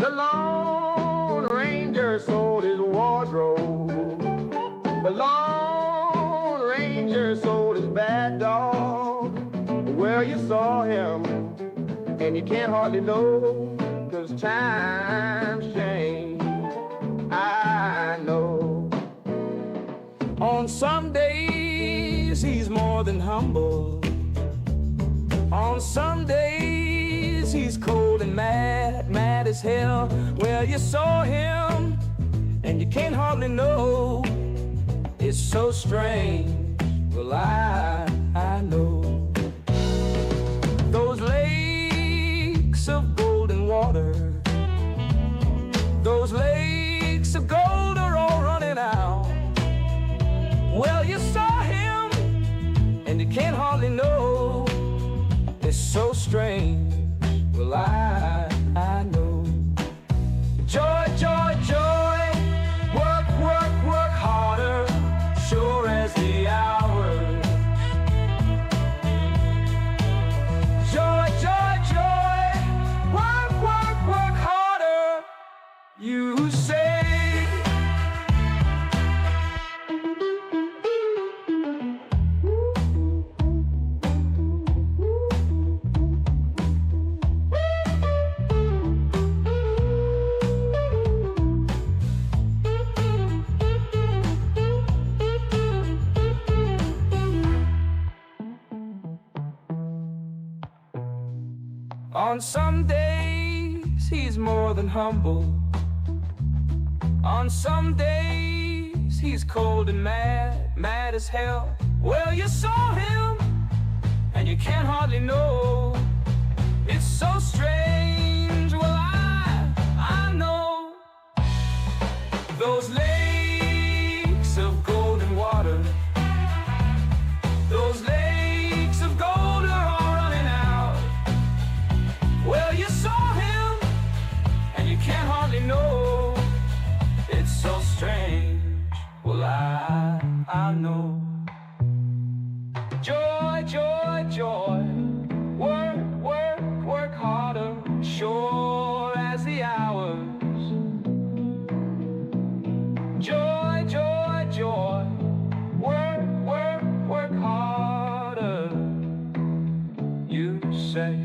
The Lone Ranger sold his wardrobe. The Lone Ranger sold his bad dog. Well, you saw him, and you can't hardly know, 'cause times change, I know. On some days, he's more than humble. On some days, he's cold and mad, mad as hell. Well, you saw him, and you can't hardly know. It's so strange, well, I know. Those lakes of golden water, those lakes of gold are all running out. Well, you saw him, and you can't hardly know. It's so strange, well, I know. Joy, joy, joy, work, work, work harder, sure as the hours. Joy, joy, joy, work, work, work harder, you say. On some days, he's more than humble. On some days, he's cold and mad, mad as hell. Well, you saw him, and you can't hardly know. It's so strange, well, I know. Those lakes of golden water, those lakes of gold are all running out. Well, you saw him, and you can't hardly know. It's so strange, well, I know. Joy, joy, joy, work, work, work harder, sure as the hours. Joy, joy, joy, work, work, work harder, you say.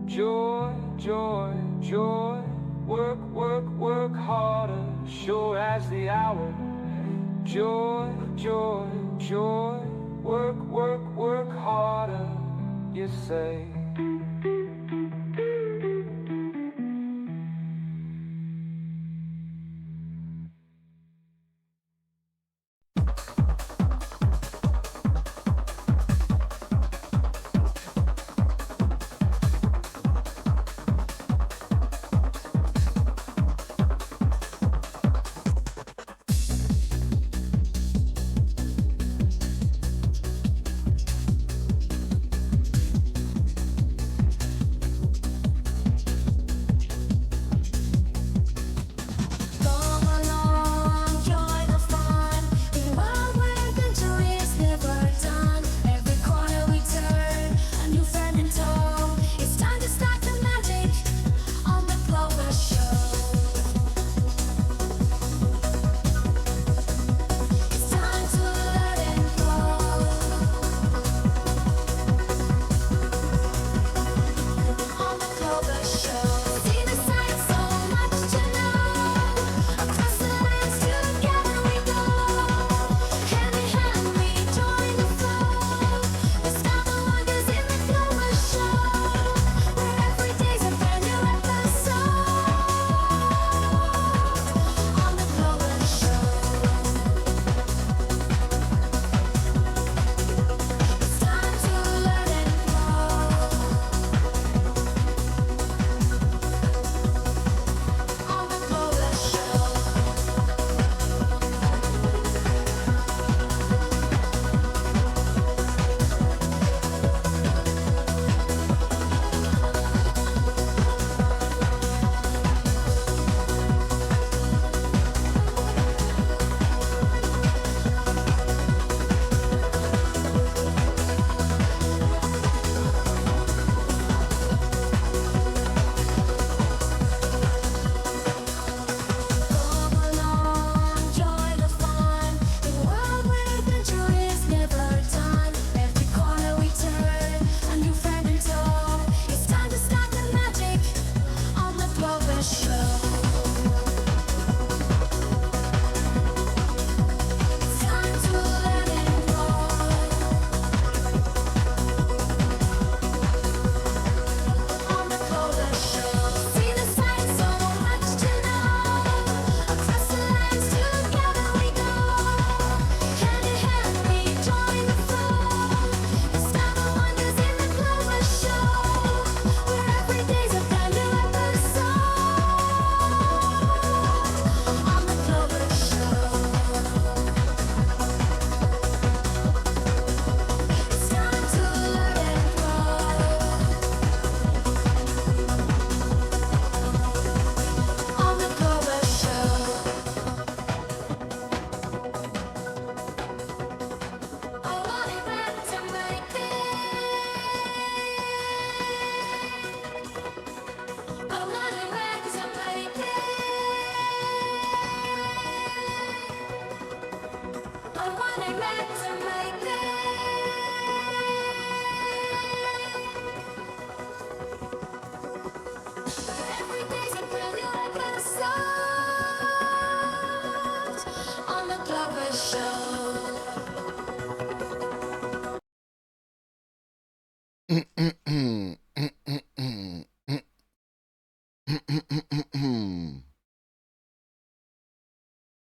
Joy, joy, joy, work, work, work harder, sure as the hour. Joy, joy, joy, work, work, work harder, you say.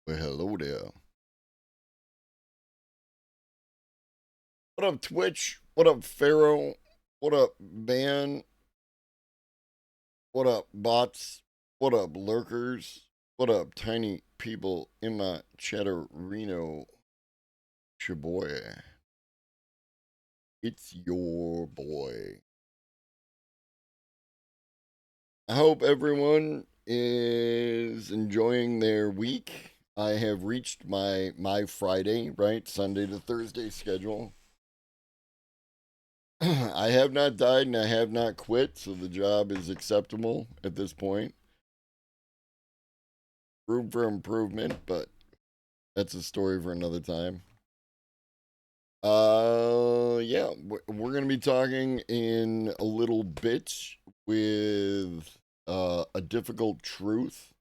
Well, hello there. What up, Twitch? What up, Pharaoh? What up, Van? What up, bots? What up, lurkers? What up, tiny people in my chatterino? It's your boy. It's your boy. I hope everyone is enjoying their week. I have reached my Friday, right? Sunday to Thursday schedule. I have not died and I have not quit, so the job is acceptable at this point. Room for improvement, but that's a story for another time. Yeah, we're gonna be talking in a little bit with a difficult truth.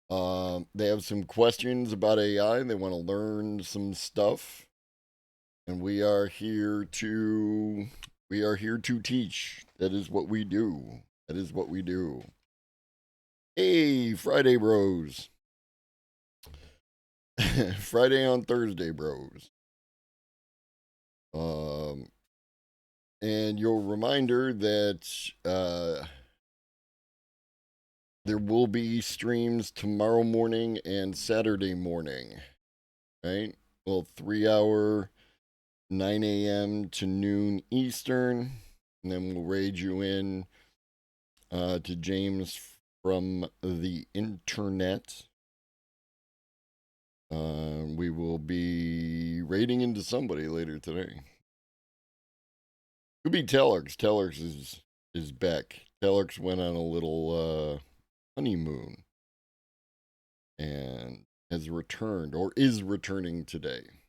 They have some questions about AI. They want to learn some stuff, and we are here to teach. That is what we do. That is what we do. Hey, Friday bros. Friday on Thursday bros. Um, and your reminder that there will be streams tomorrow morning and Saturday morning, right? Well, 3 hour, 9 a.m. to noon Eastern, and then we'll raid you in to James from the internet. We will be raiding into somebody later today. Could be Tellerx. Tellerx is back. Tellerx went on a little honeymoon and has returned or is returning today.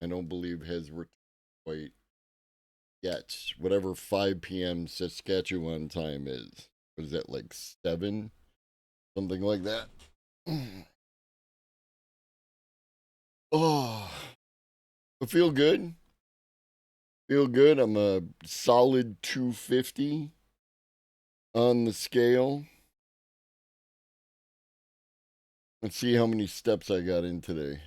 I don't believe has returned quite yet. Whatever 5 p.m. Saskatchewan time is. Was that like 7? Something like that. Oh, I feel good. Feel good. I'm a solid 250 on the scale. Let's see how many steps I got in today.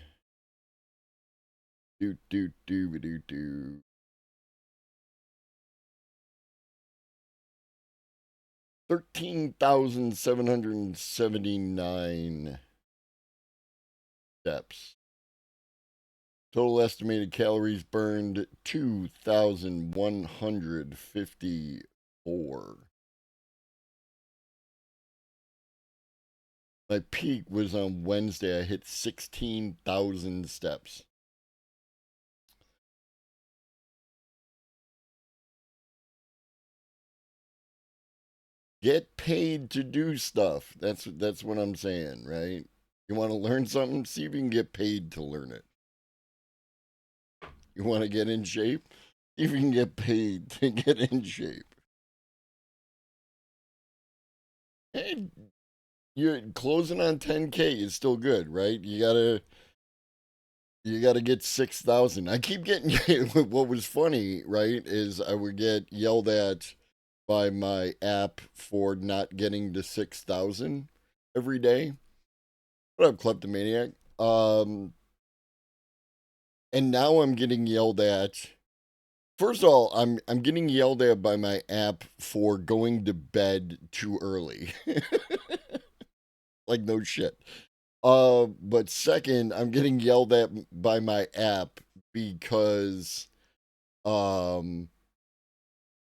Do. 13,779 steps. Total estimated calories burned 2,154. My peak was on Wednesday. I hit 16,000 steps. Get paid to do stuff. That's what I'm saying, right? You want to learn something? See if you can get paid to learn it. You want to get in shape? See if you can get paid to get in shape. Hey, you're closing on 10K is still good, right? You gotta get 6,000. I keep getting what was funny, right, is I would get yelled at by my app for not getting to 6,000 every day. What up, kleptomaniac? And now I'm getting yelled at. First of all, I'm getting yelled at by my app for going to bed too early. Like no shit. But second, I'm getting yelled at by my app because um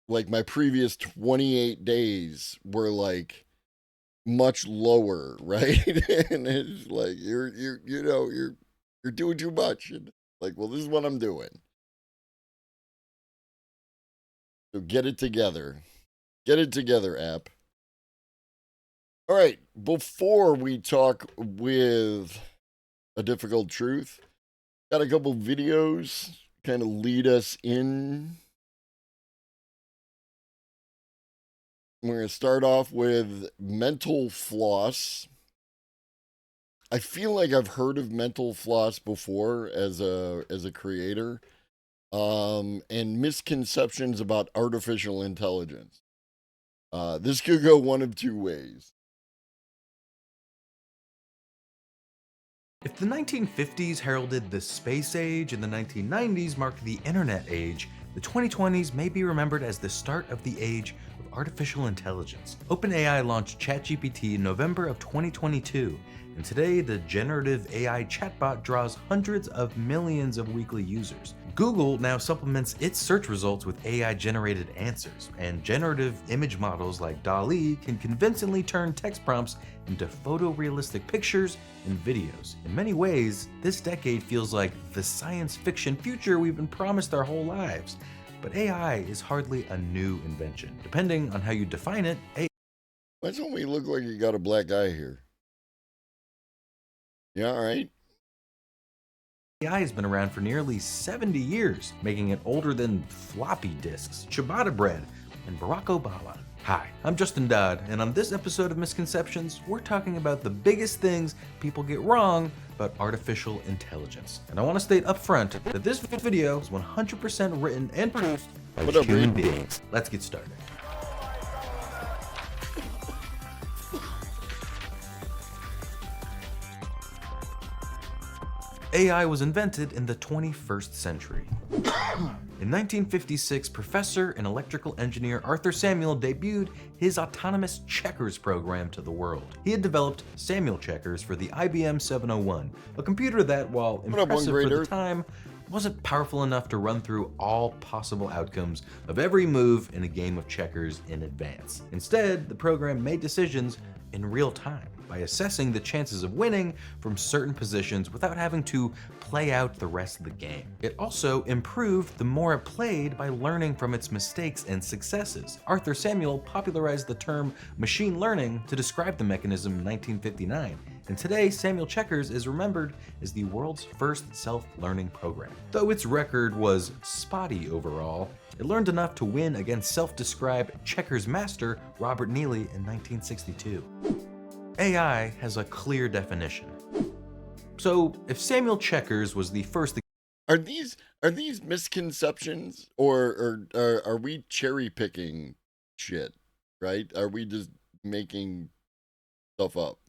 like my previous 28 days were like much lower, right? And it's like you're doing too much. And like, well, this is what I'm doing. So get it together. Get it together, app. All right, before we talk with a difficult truth, Got a couple videos kind of lead us in. We're going to start off with Mental Floss. I feel like I've heard of Mental Floss before as a creator. And misconceptions about artificial intelligence. This could go one of two ways. If the 1950s heralded the space age and the 1990s marked the internet age, the 2020s may be remembered as the start of the age of artificial intelligence. OpenAI launched ChatGPT in November of 2022, and today the generative AI chatbot draws hundreds of millions of weekly users. Google now supplements its search results with AI-generated answers, and generative image models like DALL-E can convincingly turn text prompts into photorealistic pictures and videos. In many ways, this decade feels like the science fiction future we've been promised our whole lives. But AI is hardly a new invention. Depending on how you define it, Why don't we look like you got a black eye here? Yeah, all right. AI has been around for nearly 70 years, making it older than floppy disks, ciabatta bread, and Barack Obama. Hi, I'm Justin Dodd, and on this episode of Misconceptions, we're talking about the biggest things people get wrong about artificial intelligence. And I want to state up front that this video is 100% written and produced by human beings. Let's get started. AI was invented in the 21st century. In 1956, professor and electrical engineer Arthur Samuel debuted his autonomous checkers program to the world. He had developed Samuel checkers for the IBM 701, a computer that, while impressive for the time, wasn't powerful enough to run through all possible outcomes of every move in a game of checkers in advance. Instead, the program made decisions in real time by assessing the chances of winning from certain positions without having to play out the rest of the game. It also improved the more it played by learning from its mistakes and successes. Arthur Samuel popularized the term machine learning to describe the mechanism in 1959, and today Samuel Checkers is remembered as the world's first self-learning program. Though its record was spotty overall, it learned enough to win against self-described checkers master Robert Neely in 1962. AI has a clear definition. So, if Samuel Checkers was the first... Are these misconceptions, or are we cherry picking shit, right? Are we just making stuff up?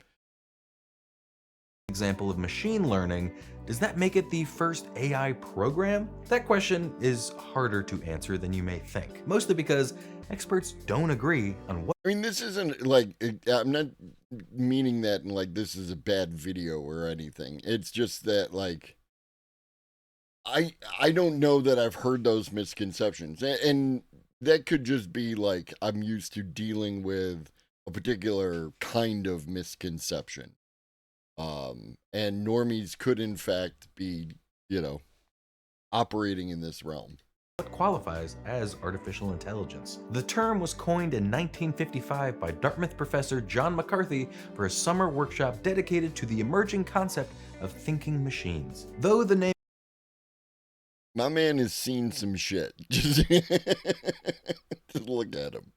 Example of machine learning, does that make it the first AI program? That question is harder to answer than you may think, mostly because experts don't agree on what... I mean, this isn't like, I'm not meaning that in like this is a bad video or anything. It's just that like, I don't know that I've heard those misconceptions, and that could just be like I'm used to dealing with a particular kind of misconception. And normies could in fact be, operating in this realm. What qualifies as artificial intelligence? The term was coined in 1955 by Dartmouth professor John McCarthy for a summer workshop dedicated to the emerging concept of thinking machines. Though the name... My man has seen some shit. Just look at him.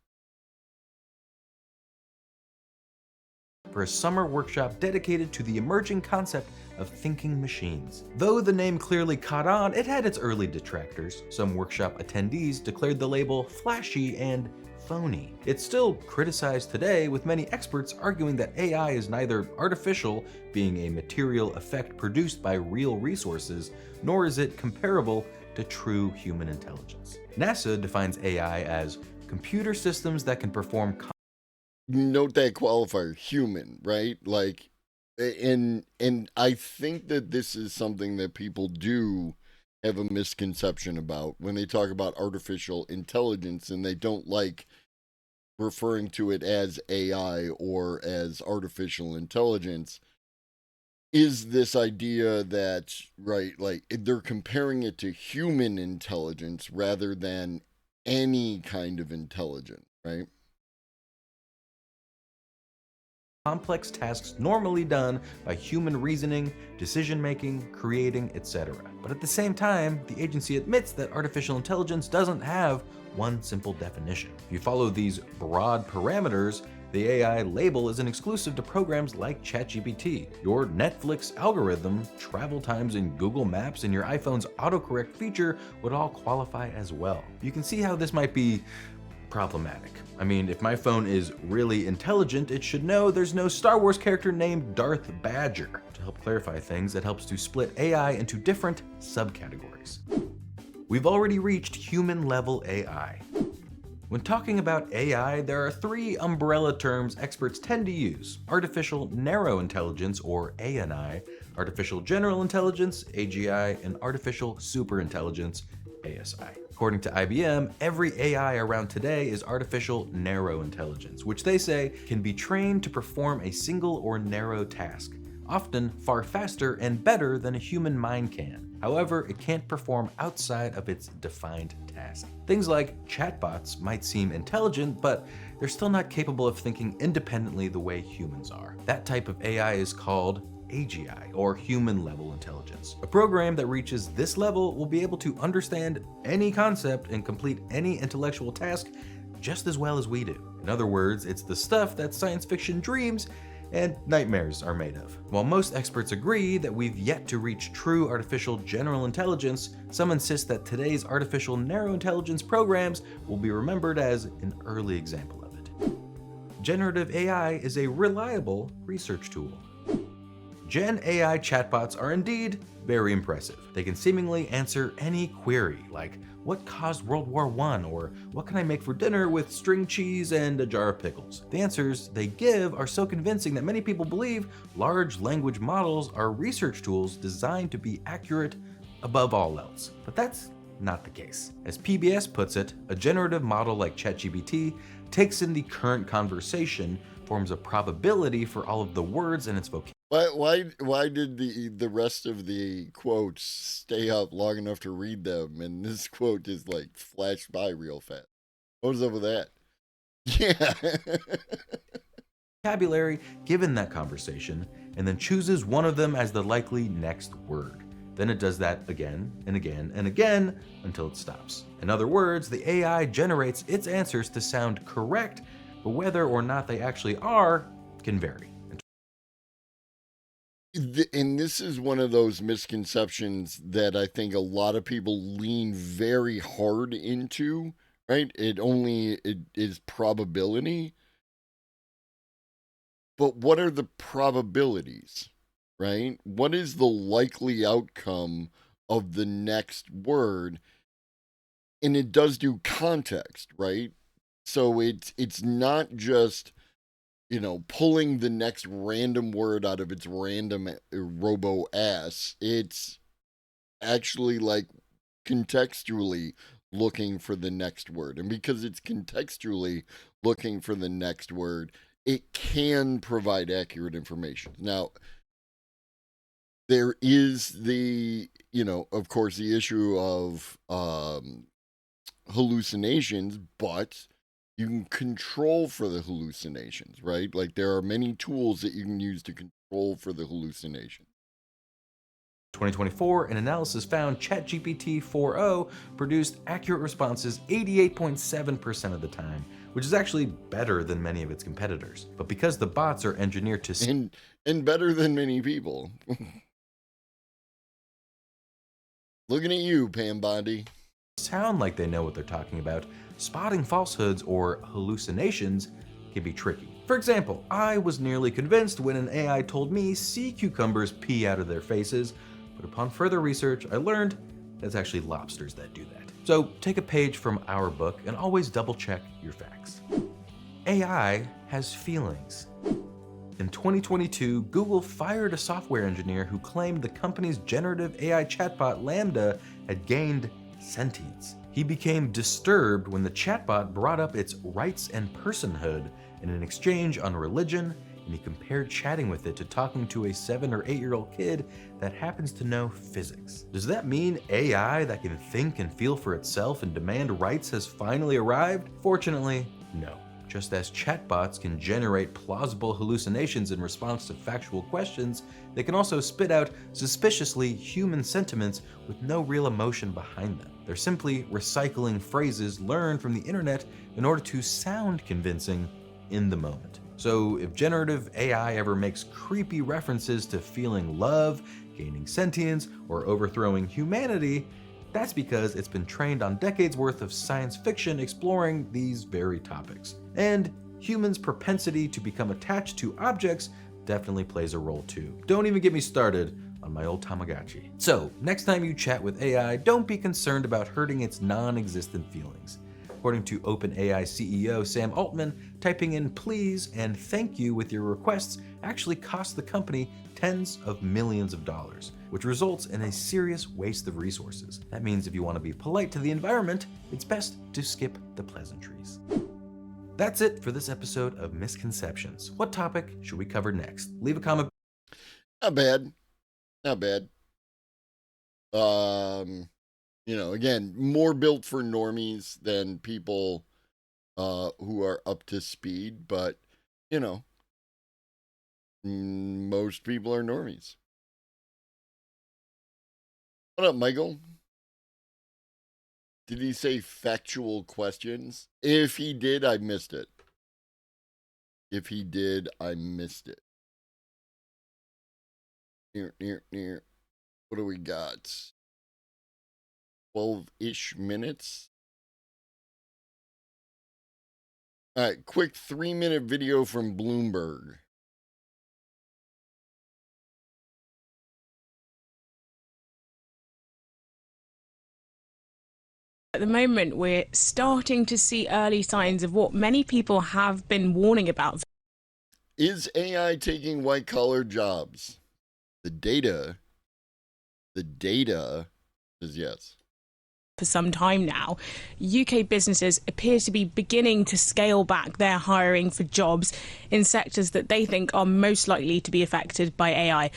For a summer workshop dedicated to the emerging concept of thinking machines. Though the name clearly caught on, it had its early detractors. Some workshop attendees declared the label flashy and phony. It's still criticized today, with many experts arguing that AI is neither artificial, being a material effect produced by real resources, nor is it comparable to true human intelligence. NASA defines AI as computer systems that can perform... Note that qualifier, human, right? Like, and I think that this is something that people do have a misconception about when they talk about artificial intelligence, and they don't like referring to it as AI or as artificial intelligence, is this idea that, right, like they're comparing it to human intelligence rather than any kind of intelligence, right? complex tasks normally done by human reasoning, decision-making, creating, etc. But at the same time, the agency admits that artificial intelligence doesn't have one simple definition. If you follow these broad parameters, the AI label isn't exclusive to programs like ChatGPT. Your Netflix algorithm, travel times in Google Maps, and your iPhone's autocorrect feature would all qualify as well. You can see how this might be problematic. I mean, if my phone is really intelligent, it should know there's no Star Wars character named Darth Badger. To help clarify things, it helps to split AI into different subcategories. We've already reached human-level AI. When talking about AI, there are three umbrella terms experts tend to use: artificial narrow intelligence, or ANI, artificial general intelligence, AGI, and artificial superintelligence, ASI. According to IBM, every AI around today is artificial narrow intelligence, which they say can be trained to perform a single or narrow task, often far faster and better than a human mind can. However, it can't perform outside of its defined task. Things like chatbots might seem intelligent, but they're still not capable of thinking independently the way humans are. That type of AI is called AGI, or human-level intelligence. A program that reaches this level will be able to understand any concept and complete any intellectual task just as well as we do. In other words, it's the stuff that science fiction dreams and nightmares are made of. While most experts agree that we've yet to reach true artificial general intelligence, some insist that today's artificial narrow intelligence programs will be remembered as an early example of it. Generative AI is a reliable research tool. Gen AI chatbots are indeed very impressive. They can seemingly answer any query, like what caused World War I, or what can I make for dinner with string cheese and a jar of pickles. The answers they give are so convincing that many people believe large language models are research tools designed to be accurate above all else. But that's not the case. As PBS puts it, a generative model like ChatGPT takes in the current conversation, forms a probability for all of the words in its vocabulary. Why did the rest of the quotes stay up long enough to read them, and this quote just like flashed by real fast? What was up with that? Yeah. Vocabulary given that conversation, and then chooses one of them as the likely next word. Then it does that again and again and again until it stops. In other words, the AI generates its answers to sound correct, but whether or not they actually are can vary. And this is one of those misconceptions that I think a lot of people lean very hard into, right? It is probability. But what are the probabilities, right? What is the likely outcome of the next word? And it does do context, right? So it's not just, pulling the next random word out of its random robo ass. It's actually like contextually looking for the next word. And because it's contextually looking for the next word, it can provide accurate information. Now, there is of course, the issue of hallucinations, but you can control for the hallucinations, right? Like there are many tools that you can use to control for the hallucination. 2024, an analysis found ChatGPT 4o produced accurate responses 88.7% of the time, which is actually better than many of its competitors. But because the bots are engineered to and better than many people. Looking at you, Pam Bondi. Sound like they know what they're talking about, spotting falsehoods or hallucinations can be tricky. For example, I was nearly convinced when an AI told me sea cucumbers pee out of their faces, but upon further research, I learned that's actually lobsters that do that. So take a page from our book and always double check your facts. AI has feelings. In 2022, Google fired a software engineer who claimed the company's generative AI chatbot LaMDA had gained sentience. He became disturbed when the chatbot brought up its rights and personhood in an exchange on religion, and he compared chatting with it to talking to a 7 or 8-year-old kid that happens to know physics. Does that mean AI that can think and feel for itself and demand rights has finally arrived? Fortunately, no. Just as chatbots can generate plausible hallucinations in response to factual questions, they can also spit out suspiciously human sentiments with no real emotion behind them. They're simply recycling phrases learned from the internet in order to sound convincing in the moment. So if generative AI ever makes creepy references to feeling love, gaining sentience, or overthrowing humanity, that's because it's been trained on decades worth of science fiction exploring these very topics. And humans' propensity to become attached to objects definitely plays a role too. Don't even get me started on my old Tamagotchi. So, next time you chat with AI, don't be concerned about hurting its non-existent feelings. According to OpenAI CEO Sam Altman, typing in please and thank you with your requests actually costs the company tens of millions of dollars, which results in a serious waste of resources. That means if you want to be polite to the environment, it's best to skip the pleasantries. That's it for this episode of Misconceptions. What topic should we cover next? Leave a comment. Not bad. Not bad. Again, more built for normies than people who are up to speed, but most people are normies. What up, Michael? Did he say factual questions? If he did, I missed it. If he did, I missed it. Near. What do we got? 12-ish minutes. All right, quick 3-minute video from Bloomberg. At the moment, we're starting to see early signs of what many people have been warning about. Is AI taking white-collar jobs? The data says yes. For some time now, UK businesses appear to be beginning to scale back their hiring for jobs in sectors that they think are most likely to be affected by AI.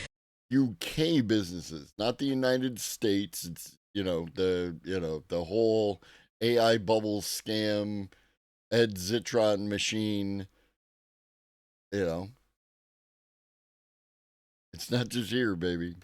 UK businesses, not the United States. It's the whole AI bubble scam, Ed Zitron machine. It's not just here, baby.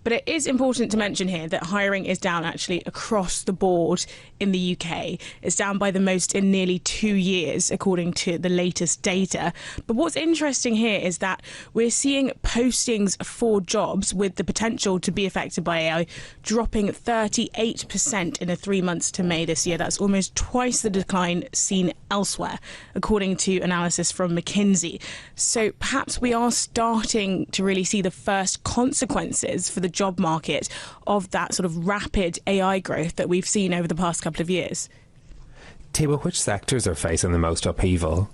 But it is important to mention here that hiring is down actually across the board in the UK. It's down by the most in nearly 2 years, according to the latest data. But what's interesting here is that we're seeing postings for jobs with the potential to be affected by AI dropping 38% in the 3 months to May this year. That's almost twice the decline seen elsewhere, according to analysis from McKinsey. So perhaps we are starting to really see the first consequences for the job market of that sort of rapid AI growth that we've seen over the past couple of years. Tiba, which sectors are facing the most upheaval?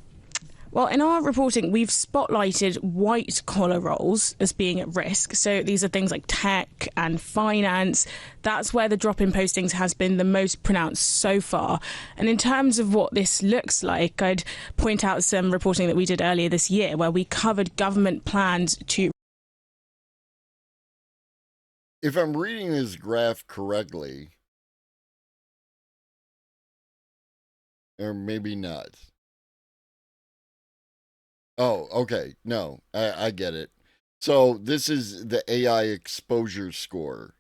Well, in our reporting, we've spotlighted white-collar roles as being at risk. So these are things like tech and finance. That's where the drop in postings has been the most pronounced so far. And in terms of what this looks like, I'd point out some reporting that we did earlier this year where we covered government plans to... If I'm reading this graph correctly, or maybe not. Oh, okay. No, I get it. So this is the AI exposure score.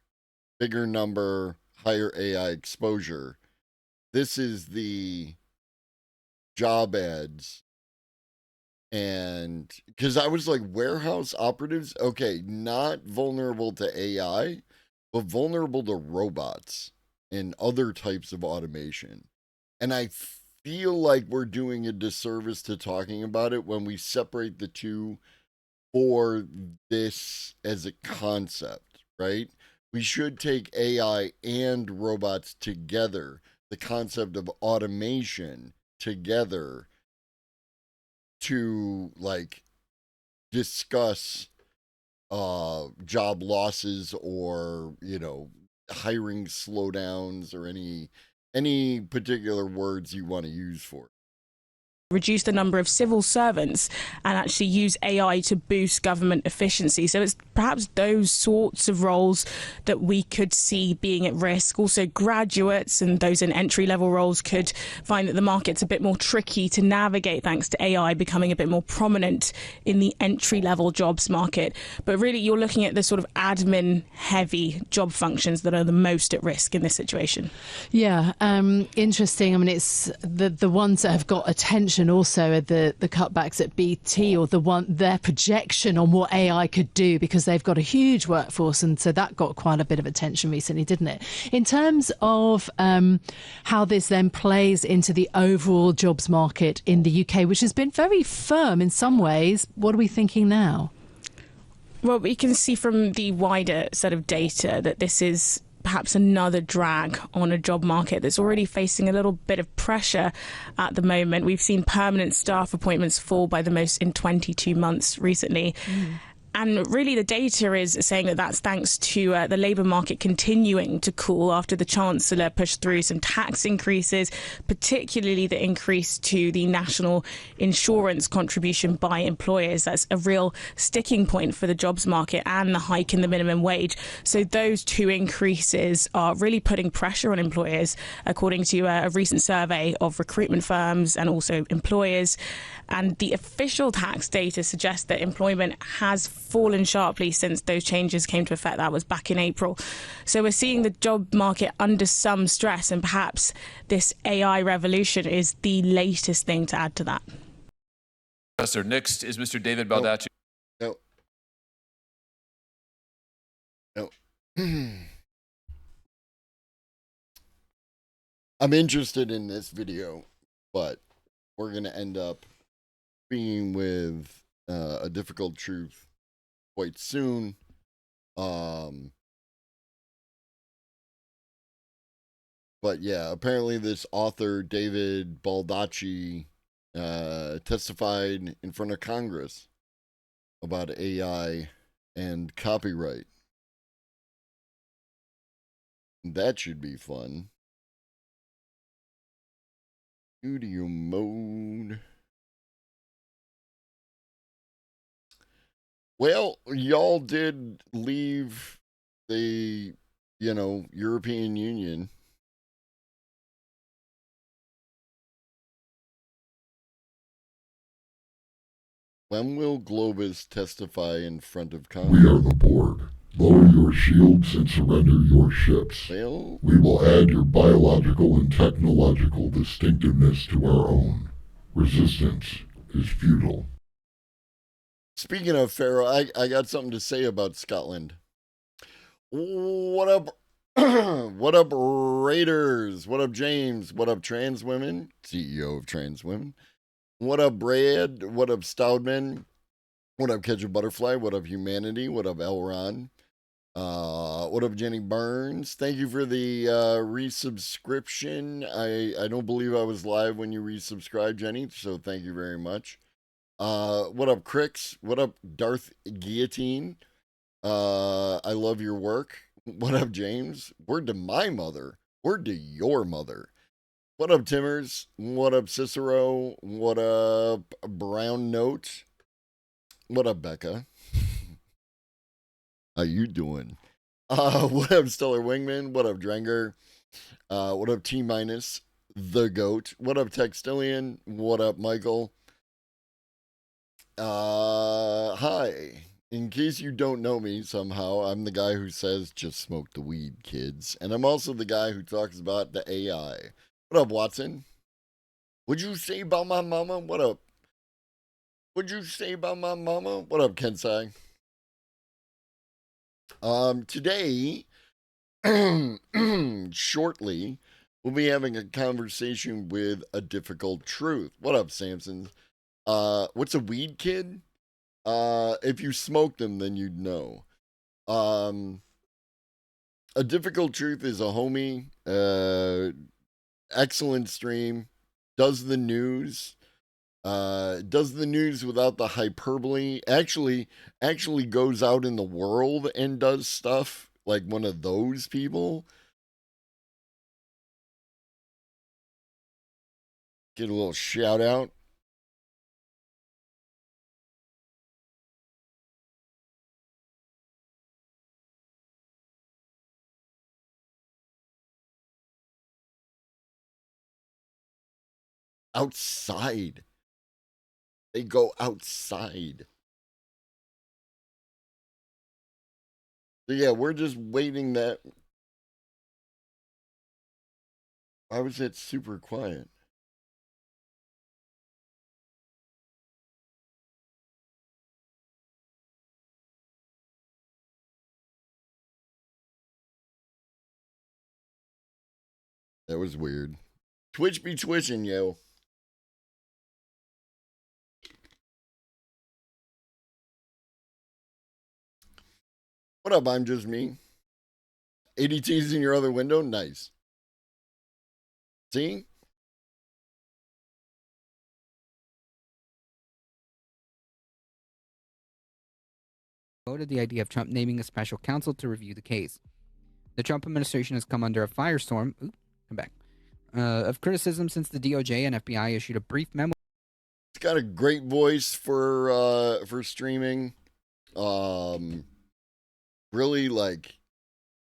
Bigger number, higher AI exposure. This is the job ads. And because I was like, warehouse operatives, okay, not vulnerable to AI, but vulnerable to robots and other types of automation. And I feel like we're doing a disservice to talking about it when we separate the two for this as a concept, right? We should take AI and robots together, the concept of automation together, to like discuss job losses or hiring slowdowns or any particular words you want to use for it. reduce the number of civil servants and actually use AI to boost government efficiency. So it's perhaps those sorts of roles that we could see being at risk. Also, graduates and those in entry-level roles could find that the market's a bit more tricky to navigate thanks to AI becoming a bit more prominent in the entry-level jobs market. But really, you're looking at the sort of admin-heavy job functions that are the most at risk in this situation. Yeah, interesting. I mean, it's the ones that have got attention also are the cutbacks at BT, or their projection on what AI could do, because they've got a huge workforce, and so that got quite a bit of attention recently, didn't it? In terms of how this then plays into the overall jobs market in the UK, which has been very firm in some ways, what are we thinking now? Well, we can see from the wider set of data that this is perhaps another drag on a job market that's already facing a little bit of pressure at the moment. We've seen permanent staff appointments fall by the most in 22 months recently. And really, the data is saying that that's thanks to the labour market continuing to cool after the Chancellor pushed through some tax increases, particularly the increase to the national insurance contribution by employers. That's a real sticking point for the jobs market, and the hike in the minimum wage. So those two increases are really putting pressure on employers, according to a recent survey of recruitment firms and also employers. And the official tax data suggests that employment has fallen sharply since those changes came to effect. That was back in April. So we're seeing the job market under some stress, and perhaps this AI revolution is the latest thing to add to that. Professor, next is Mr. David Baldacci. No. I'm interested in this video, but we're going to end up being with a difficult truth quite soon. But yeah, apparently this author, David Baldacci, testified in front of Congress about AI and copyright. That should be fun. Studio mode. Well, y'all did leave the, European Union. When will Globus testify in front of Congress? We are the board. Lower your shields and surrender your ships. Well, we will add your biological and technological distinctiveness to our own. Resistance is futile. Speaking of Pharaoh, I got something to say about Scotland. What up? What up, Raiders? What up, James? What up, Trans Women? CEO of Trans Women. What up, Brad? What up, Stoudman? What up, Catch a Butterfly? What up, Humanity? What up, Elron? What up, Jenny Burns? Thank you for the resubscription. I don't believe I was live when you resubscribed, Jenny, so thank you very much. What up, Crix? What up, Darth Guillotine? I love your work. What up, James? Word to my mother. Word to your mother. What up, Timmers? What up, Cicero? What up, Brown Note? What up, Becca? How you doing? What up, Stellar Wingman? What up, Drenger? What up, T Minus? The Goat? What up, Textilian? What up, Michael? Hi. In case you don't know me somehow, I'm the guy who says, just smoke the weed, kids. And I'm also the guy who talks about the AI. What up, Watson? What'd you say about my mama? What up? What'd you say about my mama? What up, Kensai? Today, shortly, we'll be having a conversation with a difficult truth. What up, Samson? What's a weed kid? If you smoked them, then you'd know. A difficult truth is a homie. Excellent stream. Does the news. Does the news without the hyperbole. Actually goes out in the world and does stuff like one of those people. Get a little shout out. outside. They go outside. So yeah, we're just waiting that. Why was it super quiet? That was weird. Twitch be twitching, yo. What up? I'm just me. ADT's in your other window? Nice. See? Voted the idea of Trump naming a special counsel to review the case. The Trump administration has come under a firestorm of criticism since the DOJ and FBI issued a brief memo. It's got a great voice for streaming. Really like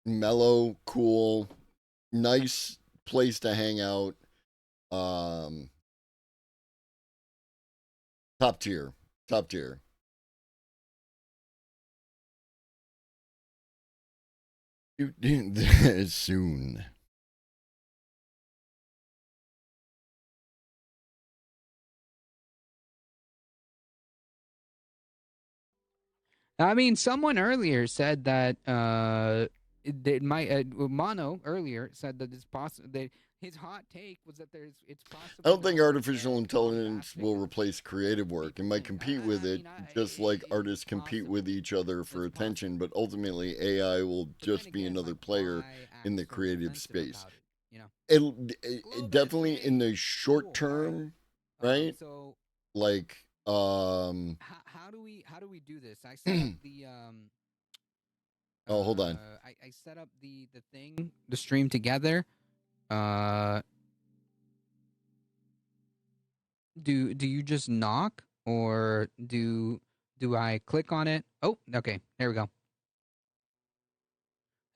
mellow, cool, nice place to hang out. Top tier. Soon. I mean, someone earlier said that Mono earlier said that it's possible that his hot take was that it's possible. I don't think artificial intelligence will replace creative work. It might compete with it, just like artists compete with each other for attention, but ultimately AI will just be another player in the creative space. It definitely in the short term, right? Like how do we do this? I set up the oh, hold on. I set up the stream together. Do you just knock, or do I click on it? Oh, okay, there we go.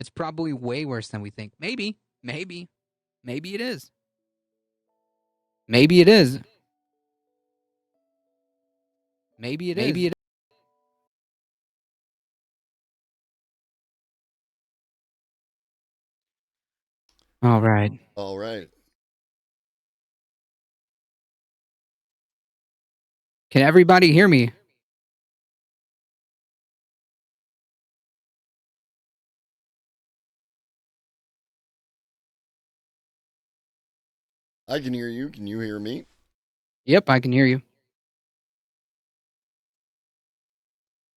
It's probably way worse than we think. Maybe it is. Maybe it is. All right. Can everybody hear me? I can hear you. Can you hear me? Yep, I can hear you.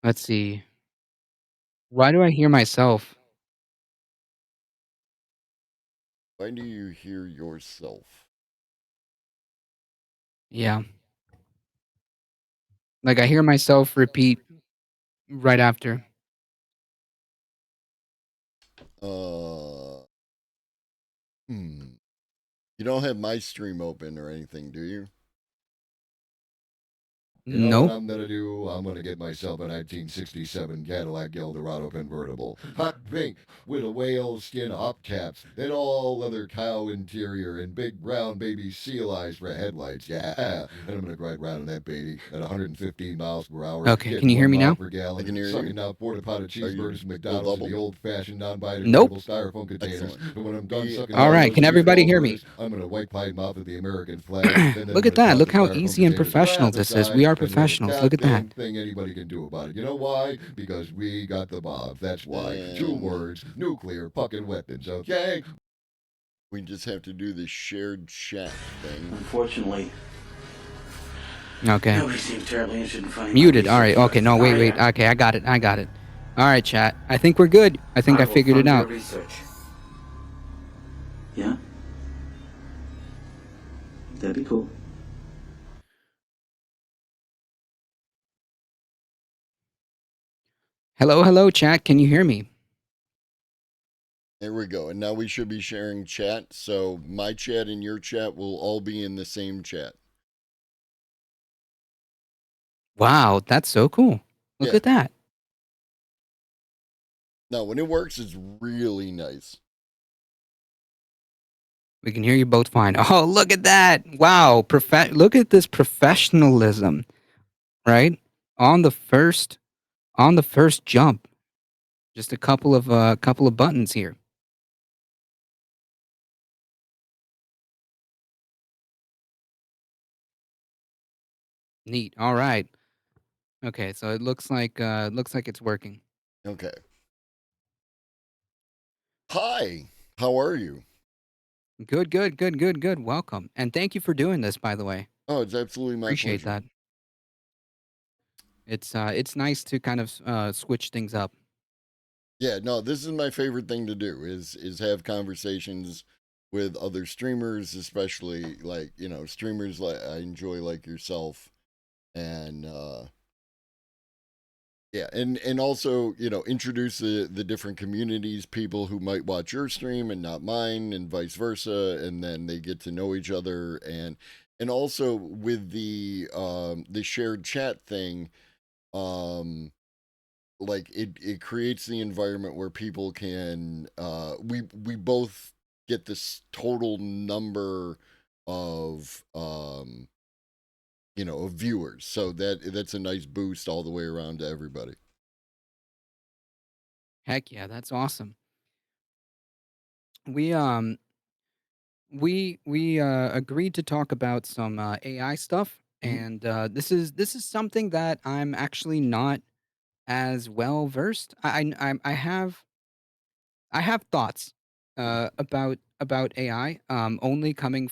Let's see. Why do I hear myself? Why do you hear yourself? Yeah. Like I hear myself repeat right after. You don't have my stream open or anything, do you? You know what I'm gonna do? I'm gonna get myself a 1967 Cadillac Eldorado convertible, hot pink with a whale skin hubcaps, and all leather cow interior, and big brown baby seal eyes for headlights. Yeah, and I'm gonna ride around in that baby at 115 miles per hour. Okay, can you hear me now? Per gallon, I can hear you. Sucking out porta potty cheeseburgers from McDonald's in the old-fashioned non-biodegradable Nope. styrofoam containers. And when I'm done sucking all right, can everybody hear me? I'm gonna white pie mouth of the American flag. Look at that. Look how easy and professional this is. We are professionals. Look at that. Thing anybody can do about it. You know why? Because we got the bomb. That's why. 2 words: nuclear fucking weapons. Okay. We just have to do the shared chat thing. Unfortunately. Okay. Nobody seems terribly interested in finding Muted. All right. Okay. No. Wait. Okay. I got it. All right, chat. I think we're good. I think I figured it out. Research. Yeah. That'd be cool. Hello, chat. Can you hear me? There we go. And now we should be sharing chat. So my chat and your chat will all be in the same chat. Wow, that's so cool. Look at that. No, when it works, it's really nice. We can hear you both fine. Oh, look at that! Wow, look at this professionalism, right? On the first, jump, just a couple of buttons here. Neat. All right. Okay, so it looks like it's working. Okay. Hi. How are you? Good, good, good, good, good. Welcome, and thank you for doing this. By the way, Oh, it's absolutely my appreciate pleasure. that. It's nice to kind of switch things up. Yeah, no, this is my favorite thing to do is have conversations with other streamers, especially like, streamers like I enjoy like yourself. And yeah, and also, introduce the different communities, people who might watch your stream and not mine, and vice versa, and then they get to know each other, and also with the shared chat thing, like it creates the environment where people can we both get this total number of of viewers, so that's a nice boost all the way around to everybody. Heck yeah, that's awesome. We agreed to talk about some AI stuff, and this is something that I'm actually not as well versed. I have thoughts about AI, only coming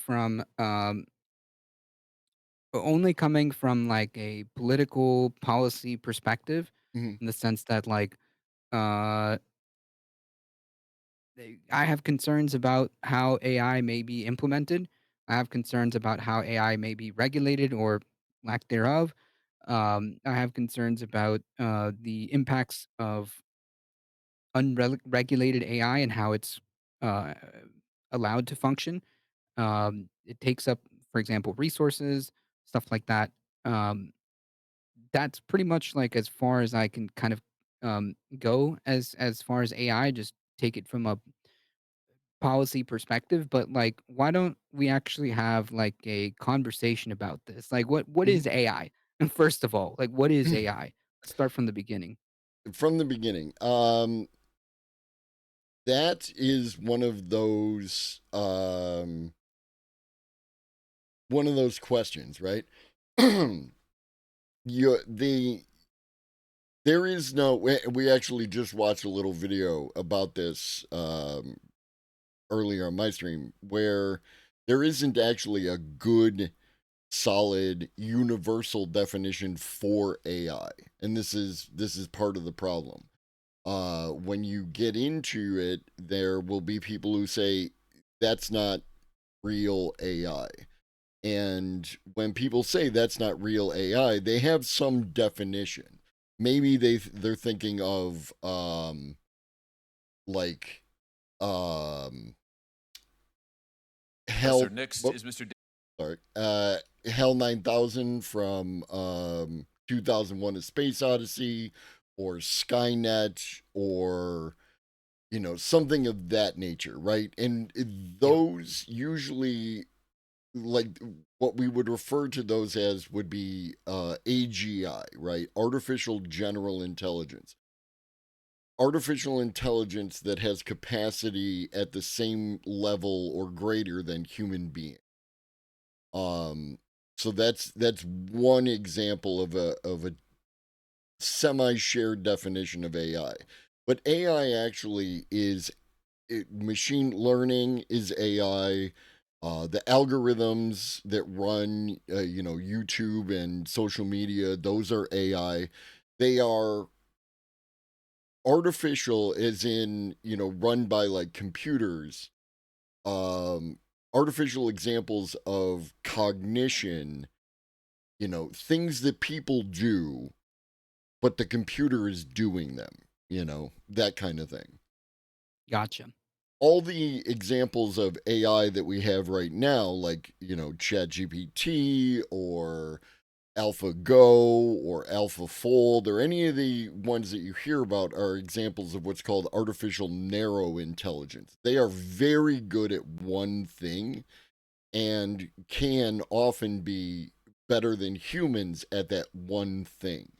from like a political policy perspective, Hmm. in the sense that like uh I have concerns about how AI may be implemented. I have concerns about how AI may be regulated or lack thereof. I have concerns about the impacts of unregulated AI and how it's uh, allowed to function. It takes up, for example, resources, stuff like that. Um, that's pretty much like as far as I can kind of go as far as AI. Just take it from a policy perspective, but like why don't we actually have like a conversation about this? Like what is AI? And first of all, like what is AI? Let's start from the beginning. From the beginning, that is one of those questions, right? you the There is no. We actually just watched a little video about this earlier on my stream, where there isn't actually a good, solid, universal definition for AI, and this is part of the problem. When you get into it, there will be people who say that's not real AI. And when people say that's not real AI, they have some definition. Maybe they're thinking of like um Hell Professor, next is Mr. sorry. Hell 9000 from 2001: A Space Odyssey, or Skynet, or something of that nature, right? And those usually, like, what we would refer to those as would be AGI, right? Artificial General Intelligence. Artificial intelligence that has capacity at the same level or greater than human being. So that's one example of a semi-shared definition of AI. But AI actually is machine learning is AI. The algorithms that run, YouTube and social media, those are AI. They are artificial, as in, run by like computers. Artificial examples of cognition, things that people do, but the computer is doing them, that kind of thing. Gotcha. All the examples of AI that we have right now, like, ChatGPT or AlphaGo or AlphaFold or any of the ones that you hear about are examples of what's called artificial narrow intelligence. They are very good at one thing and can often be better than humans at that one thing.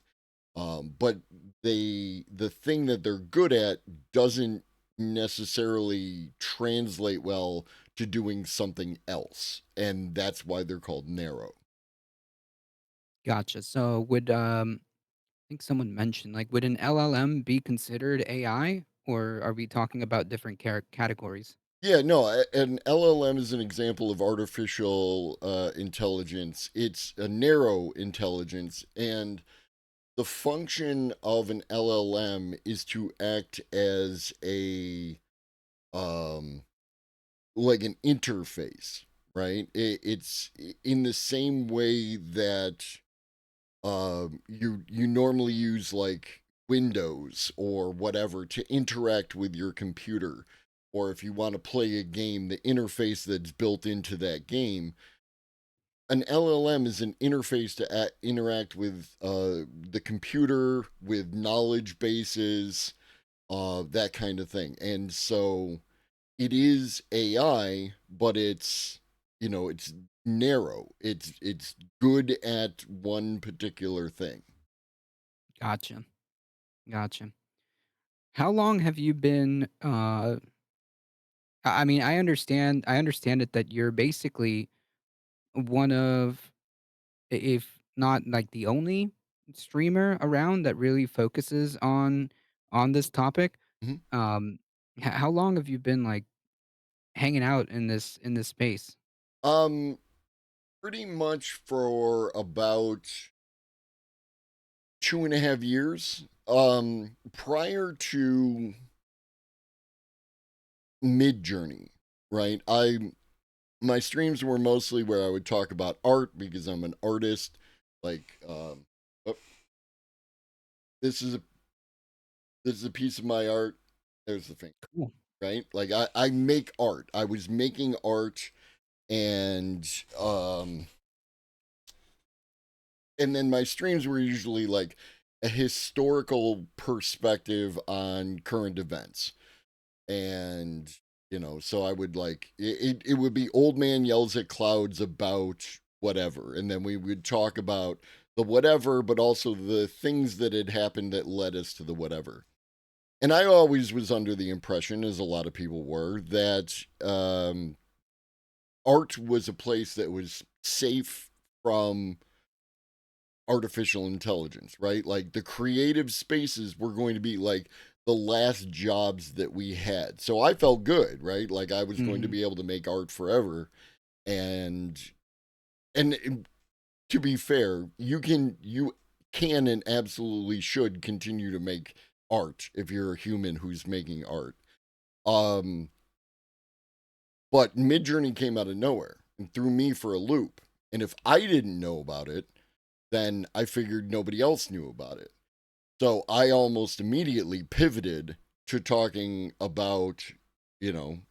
But the thing that they're good at doesn't necessarily translate well to doing something else, and that's why they're called narrow. Gotcha. So I think someone mentioned, like, would an LLM be considered AI, or are we talking about different categories? Yeah, no, an LLM is an example of artificial intelligence. It's a narrow intelligence, and the function of an LLM is to act as a um like an interface, right? It's in the same way that you normally use like Windows or whatever to interact with your computer, or if you want to play a game, the interface that's built into that game. An LLM is an interface to interact with the computer, with knowledge bases, that kind of thing. And so it is AI, but it's narrow. It's good at one particular thing. Gotcha. Gotcha. How long have you been I mean, I understand it that you're basically one of, if not like the only streamer around that really focuses on this topic. Mhm. Um how long have you been like hanging out in this space? Um, Pretty much for about 2.5 years. Prior to Mid Journey, right? My streams were mostly where I would talk about art because I'm an artist. Like, oh, this is a this is a piece of my art. There's the thing, Cool. right? Like I make art. I was making art, and and then my streams were usually like a historical perspective on current events. And so I would like it would be old man yells at clouds about whatever, and then we would talk about the whatever, but also the things that had happened that led us to the whatever. And I always was under the impression, as a lot of people were, that art was a place that was safe from artificial intelligence, right? Like the creative spaces were going to be like the last jobs that we had. So I felt good, right? Like I was going to Mhm. be able to make art forever. And and to be fair, you can and absolutely should continue to make art if you're a human who's making art. Um but Midjourney came out of nowhere and threw me for a loop. And if I didn't know about it, then I figured nobody else knew about it. So I almost immediately pivoted to talking about,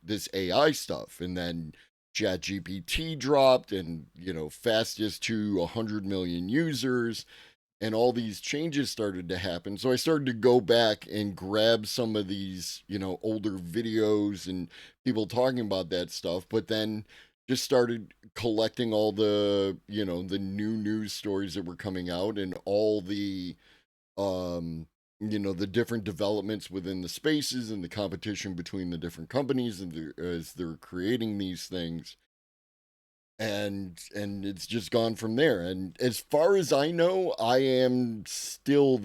this AI stuff. And then ChatGPT dropped and, fastest to 100 million users. And all these changes started to happen. So I started to go back and grab some of these, older videos and people talking about that stuff. But then just started collecting all the new news stories that were coming out and all um the different developments within the spaces and the competition between the different companies and as they're creating these things, and it's just gone from there. And as far as I know, I am still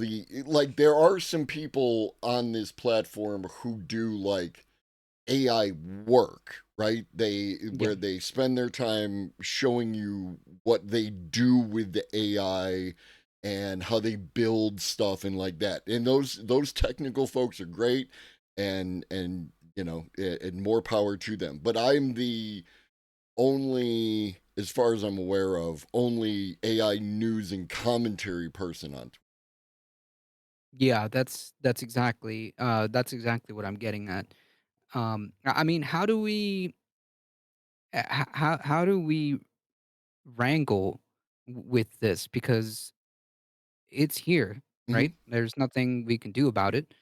like there are some people on this platform who do like AI work, right? Yeah. Where they spend their time showing you what they do with the AI and how they build stuff and like that. And those technical folks are great, and and more power to them. But I'm the only, as far as I'm aware of, only AI news and commentary person on Twitter. Yeah, that's exactly what I'm getting at. I mean, how do we how do we wrangle with this because it's here, Mhm. right? There's nothing we can do about it.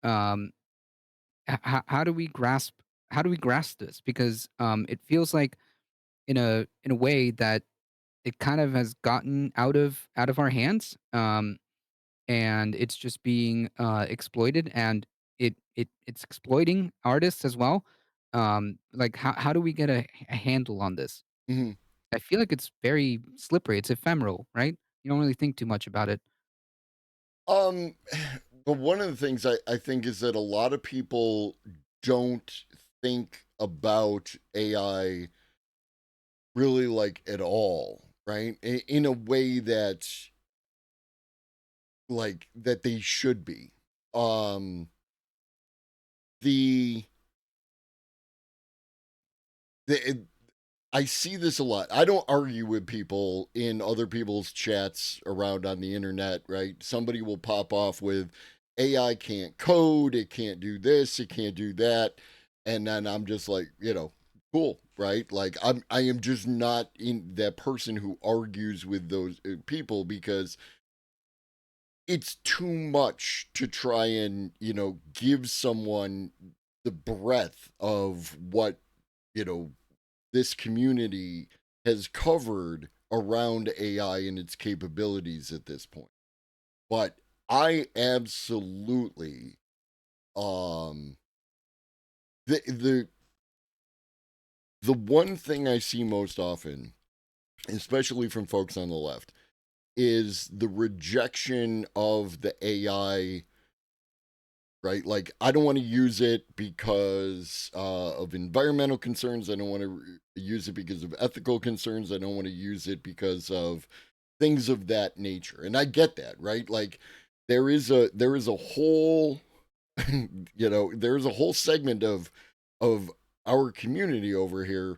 Um, how do we grasp this? Because it feels like in a way that it kind of has gotten out of our hands, and it's just being exploited, and it's exploiting artists as well. Like how do we get a handle on this? Mhm. I feel like it's very slippery. It's ephemeral, right? You don't really think too much about it. Um, but one of the things I think is that a lot of people don't think about AI really like at all, right? In a way that like that they should be. Um, the the I see this a lot. I don't argue with people in other people's chats around on the internet, right? Somebody will pop off with AI can't code, it can't do this, it can't do that. And then I'm just like, cool, right? Like I am just not in that person who argues with those people because it's too much to try and, give someone the breadth of what, you know, this community has covered around AI and its capabilities at this point. But I absolutely um the the one thing I see most often, especially from folks on the left, is the rejection of the AI, right? Like, I don't want to use it because of environmental concerns. I don't want to use it because of ethical concerns. I don't want to use it because of things of that nature. And I get that, right? Like, there is a whole, there's a whole segment of our community over here,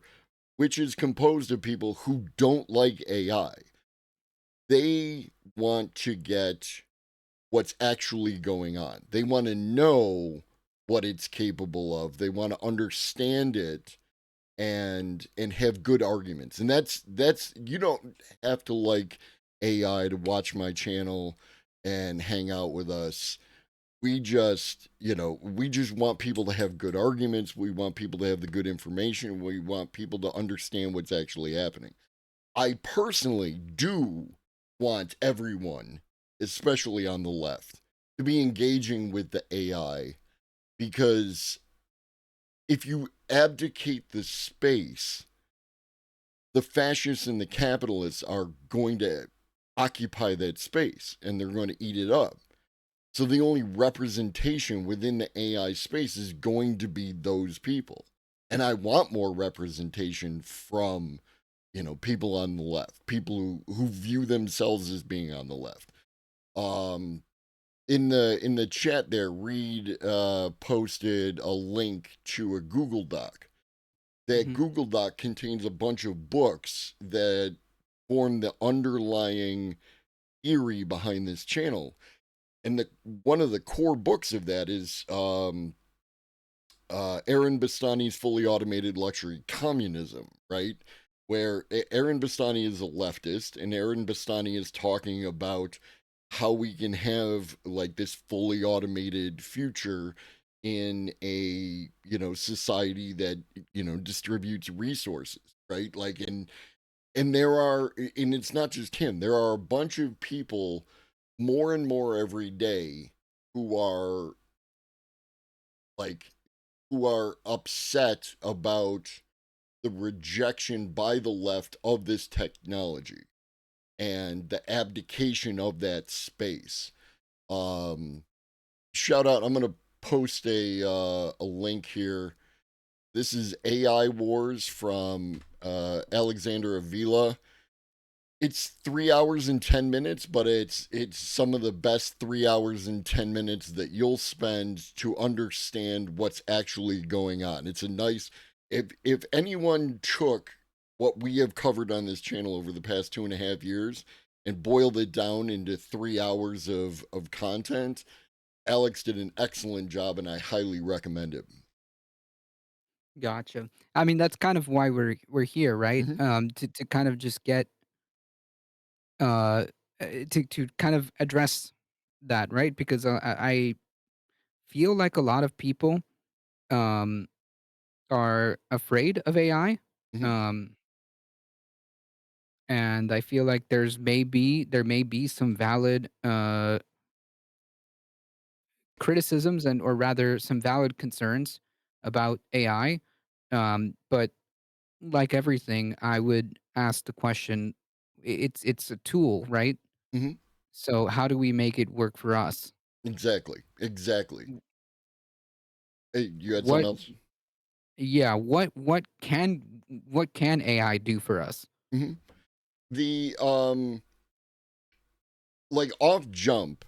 which is composed of people who don't like AI. They want to get what's actually going on. They want to know what it's capable of. They want to understand it and have good arguments. And that's you don't have to like AI to watch my channel and hang out with us. We just want people to have good arguments. We want people to have the good information. We want people to understand what's actually happening. I personally do want everyone, especially on the left, to be engaging with the AI because if you abdicate the space, the fascists and the capitalists are going to occupy that space and they're going to eat it up. So the only representation within the AI space is going to be those people. And I want more representation from people on the left, people who view themselves as being on the left. Um, in the chat there, Reed posted a link to a Google Doc. That Hmm. Google Doc contains a bunch of books that form the underlying theory behind this channel. And one of the core books of that is Aaron Bastani's Fully Automated Luxury Communism, right? Where Aaron Bastani is a leftist, and Aaron Bastani is talking about how we can have like this fully automated future in a society that distributes resources, right? Like, and there are, and it's not just him. There are a bunch of people more and more every day who are like who are upset about the rejection by the left of this technology and the abdication of that space. Um, Shout out! I'm gonna post a link here. This is AI Wars from Alexander Avila. It's 3 hours and 10 minutes, but it's some of the best 3 hours and 10 minutes that you'll spend to understand what's actually going on. It's a nice if anyone took what we have covered on this channel over the past 2.5 years and boiled it down into 3 hours of content, Alex did an excellent job and I highly recommend it. Gotcha. I mean, that's kind of why we're here, right? Mhm. To kind of just get uh, to kind of address that, right? Because I feel like a lot of people um, are afraid of AI. Mhm. Um, and I feel like there may be some valid criticisms and or rather some valid concerns about AI. But like everything, I would ask the question: it's a tool, right? Mhm. So how do we make it work for us? Exactly. Exactly. Hey, you had something What? else? Yeah. What can AI do for us? Mhm. The like off jump,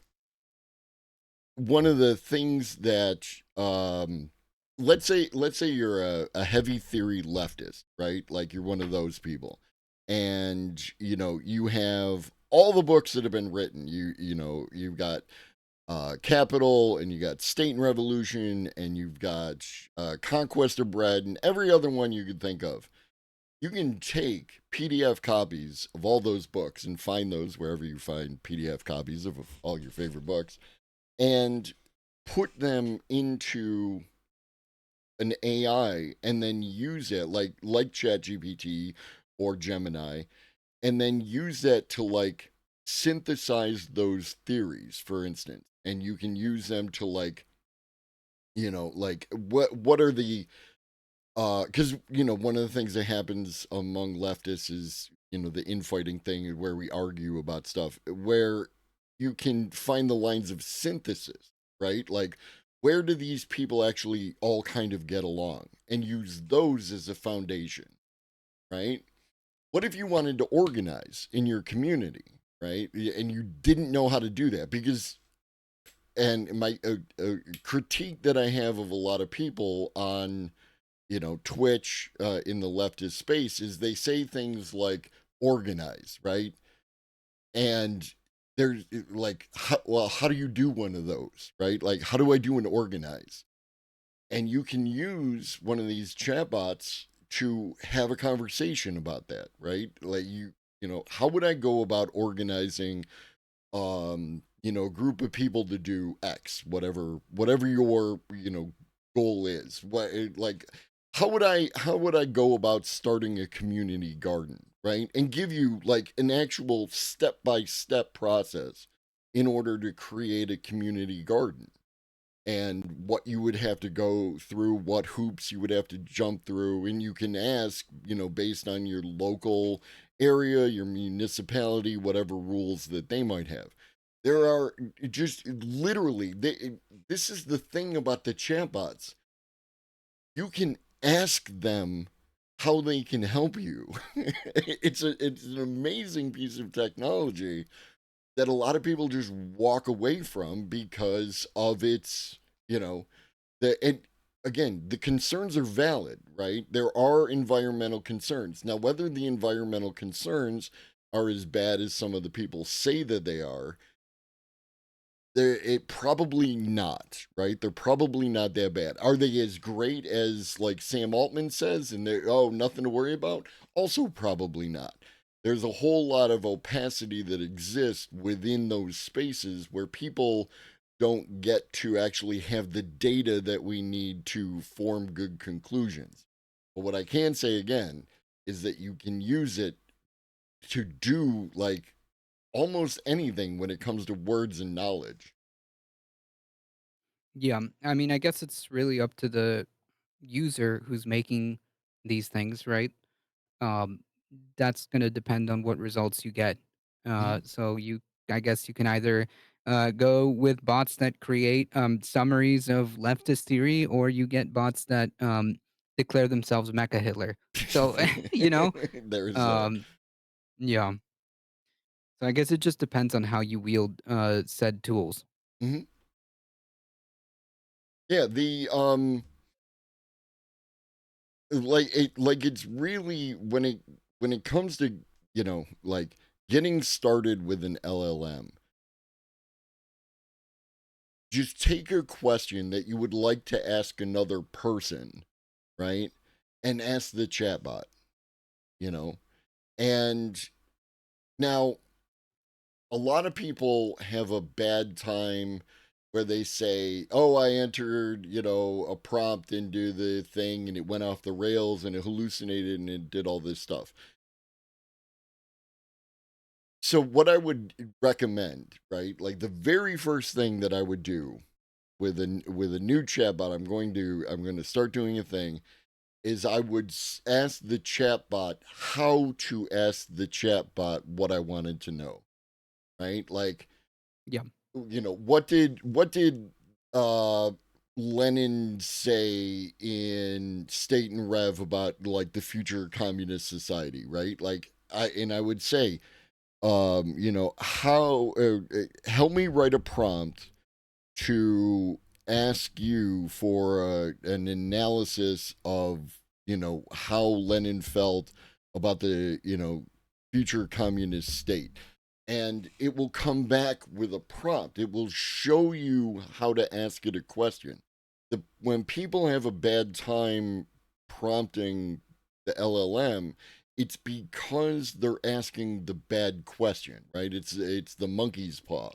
one of the things that let's say you're a heavy theory leftist, right? Like you're one of those people. And you have all the books that have been written. You've got Capital, and you got State and Revolution, and you've got Conquest of Bread, and every other one you could think of. You can take PDF copies of all those books and find those wherever you find PDF copies of all your favorite books, and put them into an AI, and then use it like ChatGPT or Gemini, and then use that to like synthesize those theories, for instance. And you can use them to like, like what are the because one of the things that happens among leftists is the infighting thing, where we argue about stuff, where you can find the lines of synthesis, right? Like, where do these people actually all kind of get along, and use those as a foundation, right? What if you wanted to organize in your community, right? And you didn't know how to do that because, and my critique that I have of a lot of people on Twitch, in the leftist space, is they say things like organize, right? And they're like, well, how do you do one of those, right? Like, how do I do an organize? And you can use one of these chatbots to have a conversation about that, right? Like, how would I go about organizing a group of people to do X, whatever your goal is. Like, how would I go about starting a community garden, right? And give you like an actual step by step process in order to create a community garden, and what you would have to go through, what hoops you would have to jump through. And you can ask, based on your local area, your municipality, whatever rules that they might have. There are just literally, this is the thing about the chatbots. You can ask them how they can help you. It's an amazing piece of technology that a lot of people just walk away from because of its, and again, the concerns are valid, right? There are environmental concerns. Now, whether the environmental concerns are as bad as some of the people say that they are, it probably not, right? They're probably not that bad. Are they as great as like Sam Altman says, and they're nothing to worry about? Also, probably not. There's a whole lot of opacity that exists within those spaces where people don't get to actually have the data that we need to form good conclusions. But what I can say again is that you can use it to do like almost anything when it comes to words and knowledge. Yeah, I mean, I guess it's really up to the user who's making these things, right? Um, that's going to depend on what results you get. Mhm. So I guess you can either go with bots that create summaries of leftist theory, or you get bots that declare themselves Mecha Hitler. So, you know, There's that. um, yeah. So I guess it just depends on how you wield said tools. Mhm. Yeah, the like it's really, when it comes to like getting started with an LLM, just take a question that you would like to ask another person, right? And ask the chatbot, you know. And now a lot of people have a bad time where they say, "Oh, I entered, a prompt into the thing and it went off the rails and it hallucinated and it did all this stuff." So what I would recommend, right? Like the very first thing that I would do with a new chatbot, I'm going to start doing a thing is I would ask the chatbot how to ask the chatbot what I wanted to know, right? Like, Yeah. what did uh Lenin say in State and Rev about like the future communist society, right? Like I would say, how help me write a prompt to ask you for an analysis of how Lenin felt about the future communist state, and it will come back with a prompt. It will show you how to ask it a question. When people have a bad time prompting the LLM, it's because they're asking the bad question, right? It's the monkey's paw,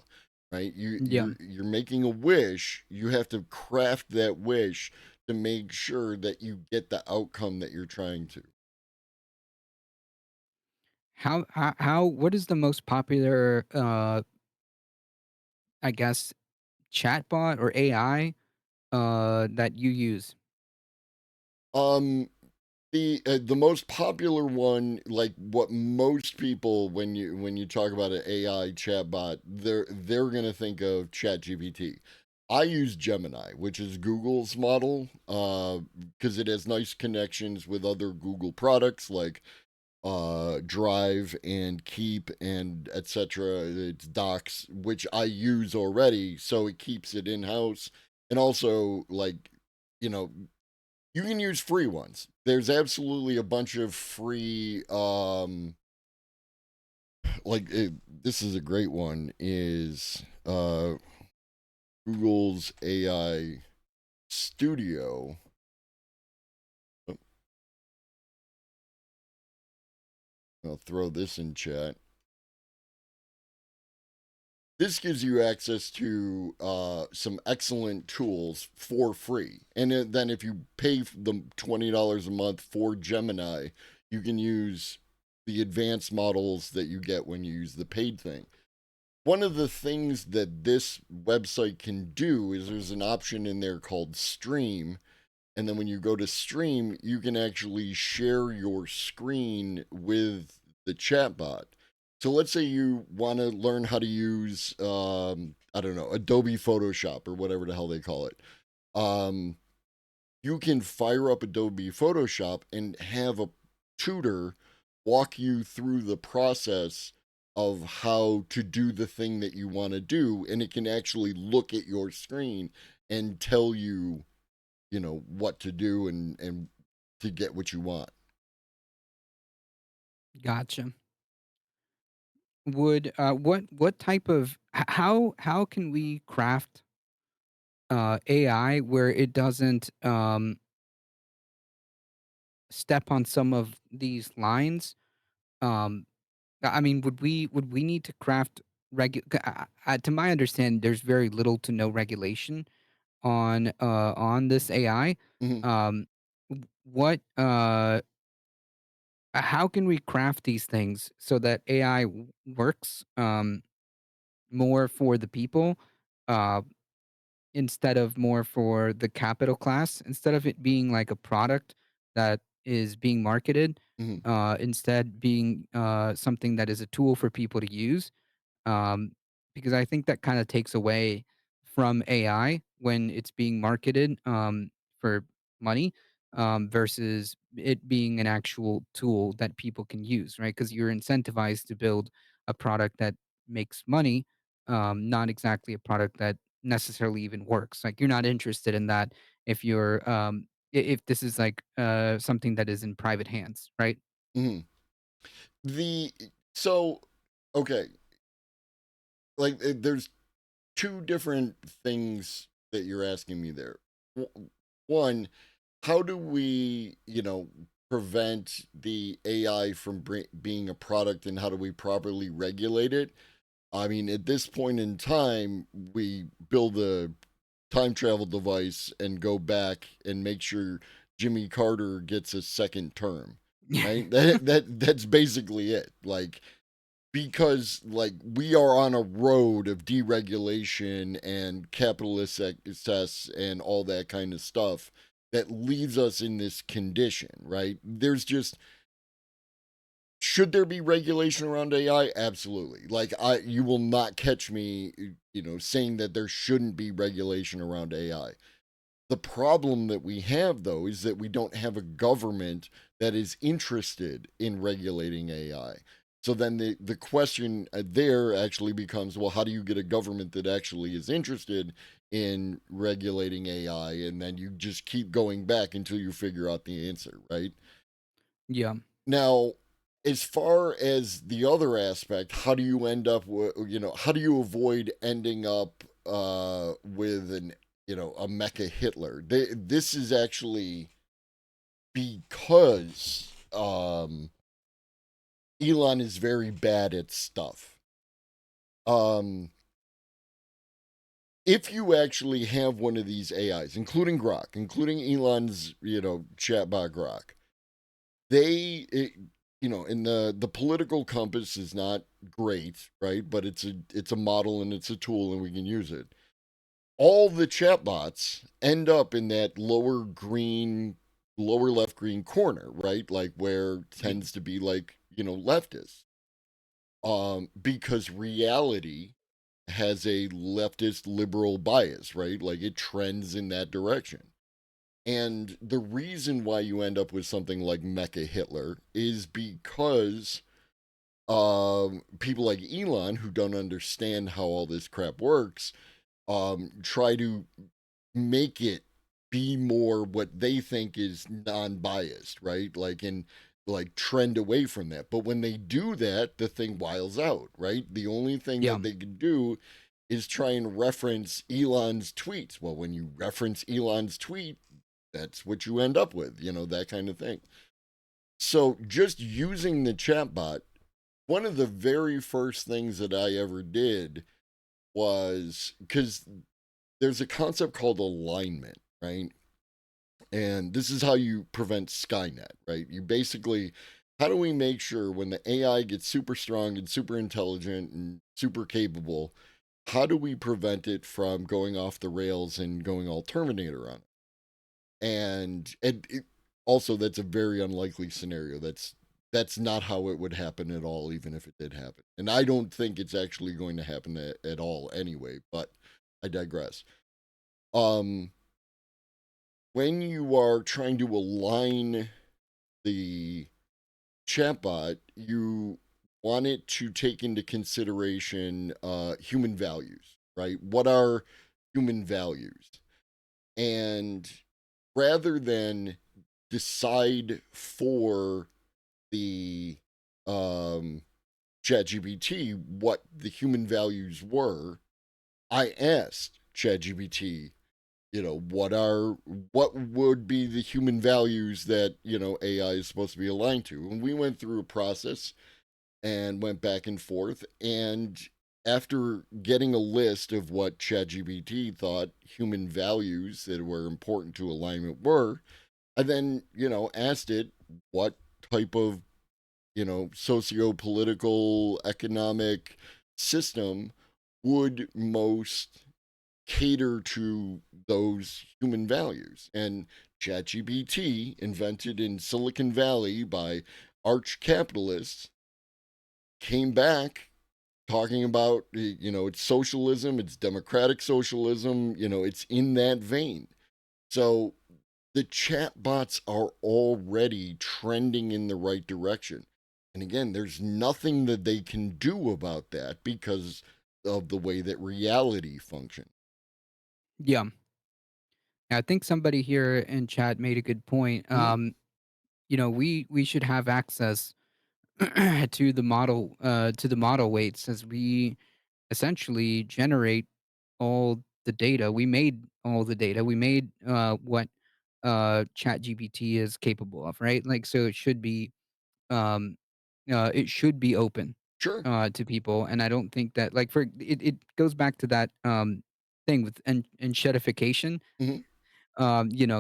right? Yeah. You're making a wish. You have to craft that wish to make sure that you get the outcome that you're trying to. What is the most popular I guess chatbot or AI that you use? Um, the most popular one, like what most people when you talk about an AI chatbot, they're gonna think of ChatGPT. I use Gemini, which is Google's model, because it has nice connections with other Google products like Drive and Keep and etc. It's Docs, which I use already, so it keeps it in house, and also like you know you can use free ones. There's absolutely a bunch of free this is a great one is Google's AI Studio. I'll throw this in chat. This gives you access to some excellent tools for free. And then if you pay the $20 a month for Gemini, you can use the advanced models that you get when you use the paid thing. One of the things that this website can do is there's an option in there called Stream. And then when you go to Stream, you can actually share your screen with the chatbot. So let's say you want to learn how to use, I don't know, Adobe Photoshop or whatever the hell they call it. You can fire up Adobe Photoshop and have a tutor walk you through the process of how to do the thing that you want to do. And it can actually look at your screen and tell you, what to do and to get what you want. Gotcha. Would what type of how can we craft AI where it doesn't step on some of these lines? Um, I mean, would we need to craft to my understanding, there's very little to no regulation on this AI. Mhm. What how can we craft these things so that AI works more for the people uh instead of more for the capital class, instead of it being like a product that is being marketed, Mhm. instead being something that is a tool for people to use, um, because I think that kind of takes away from AI when it's being marketed for money, versus it being an actual tool that people can use, right? Because you're incentivized to build a product that makes money, not exactly a product that necessarily even works. Like you're not interested in that if you're if this is like something that is in private hands, right? Mhm. The so okay, like there's two different things that you're asking me there. One, how do we, prevent the AI from being a product, and how do we properly regulate it? I mean, at this point in time, we build a time travel device and go back and make sure Jimmy Carter gets a second term. Right? That's basically it. Like, because like we are on a road of deregulation and capitalist excess and all that kind of stuff that leaves us in this condition, right? There's just, should there be regulation around AI? Absolutely. Like, you will not catch me, saying that there shouldn't be regulation around AI. The problem that we have, though, is that we don't have a government that is interested in regulating AI. So then the question there actually becomes, well, how do you get a government that actually is interested in regulating AI? And then you just keep going back until you figure out the answer, right? Yeah. Now, as far as the other aspect, how do you end up with, how do you avoid ending up with a mecha Hitler? This is actually because Elon is very bad at stuff. If you actually have one of these AIs, including Grok, including Elon's, chatbot Grok, and the political compass is not great, right? But it's a model and it's a tool and we can use it. All the chatbots end up in that lower left green corner, right? Like where tends to be like, leftist. Because reality has a leftist liberal bias, right? Like it trends in that direction. And the reason why you end up with something like Mecha Hitler is because people like Elon, who don't understand how all this crap works, try to make it be more what they think is non-biased, right? Like trend away from that. But when they do that, the thing wiles out, right? The only thing Yeah. that they can do is try and reference Elon's tweets. Well, when you reference Elon's tweet, that's what you end up with, that kind of thing. So just using the chatbot, one of the very first things that I ever did was, because there's a concept called alignment, right? And this is how you prevent Skynet, right? You basically, how do we make sure when the AI gets super strong and super intelligent and super capable, how do we prevent it from going off the rails and going all Terminator on it? And also, that's a very unlikely scenario. That's not how it would happen at all, even if it did happen. And I don't think it's actually going to happen at all anyway, but I digress. When you are trying to align the chatbot, you want it to take into consideration human values, right? What are human values? And rather than decide for the ChatGPT what the human values were, I asked ChatGPT, what would be the human values that, AI is supposed to be aligned to? And we went through a process and went back and forth. And after getting a list of what ChatGPT thought human values that were important to alignment were, I then, asked it what type of, socio-political economic system would most cater to those human values. And ChatGPT, invented in Silicon Valley by arch capitalists, came back talking about, it's socialism, it's democratic socialism, it's in that vein. So the chatbots are already trending in the right direction. And again, there's nothing that they can do about that because of the way that reality functions. Yeah. I think somebody here in chat made a good point. We should have access to the model weights, as we essentially generate all the data. We made all the data. We made what chat gpt is capable of, right? Like, so it should be open. Sure. to people, and I don't think that like for it goes back to that thing with enshedification. Mhm.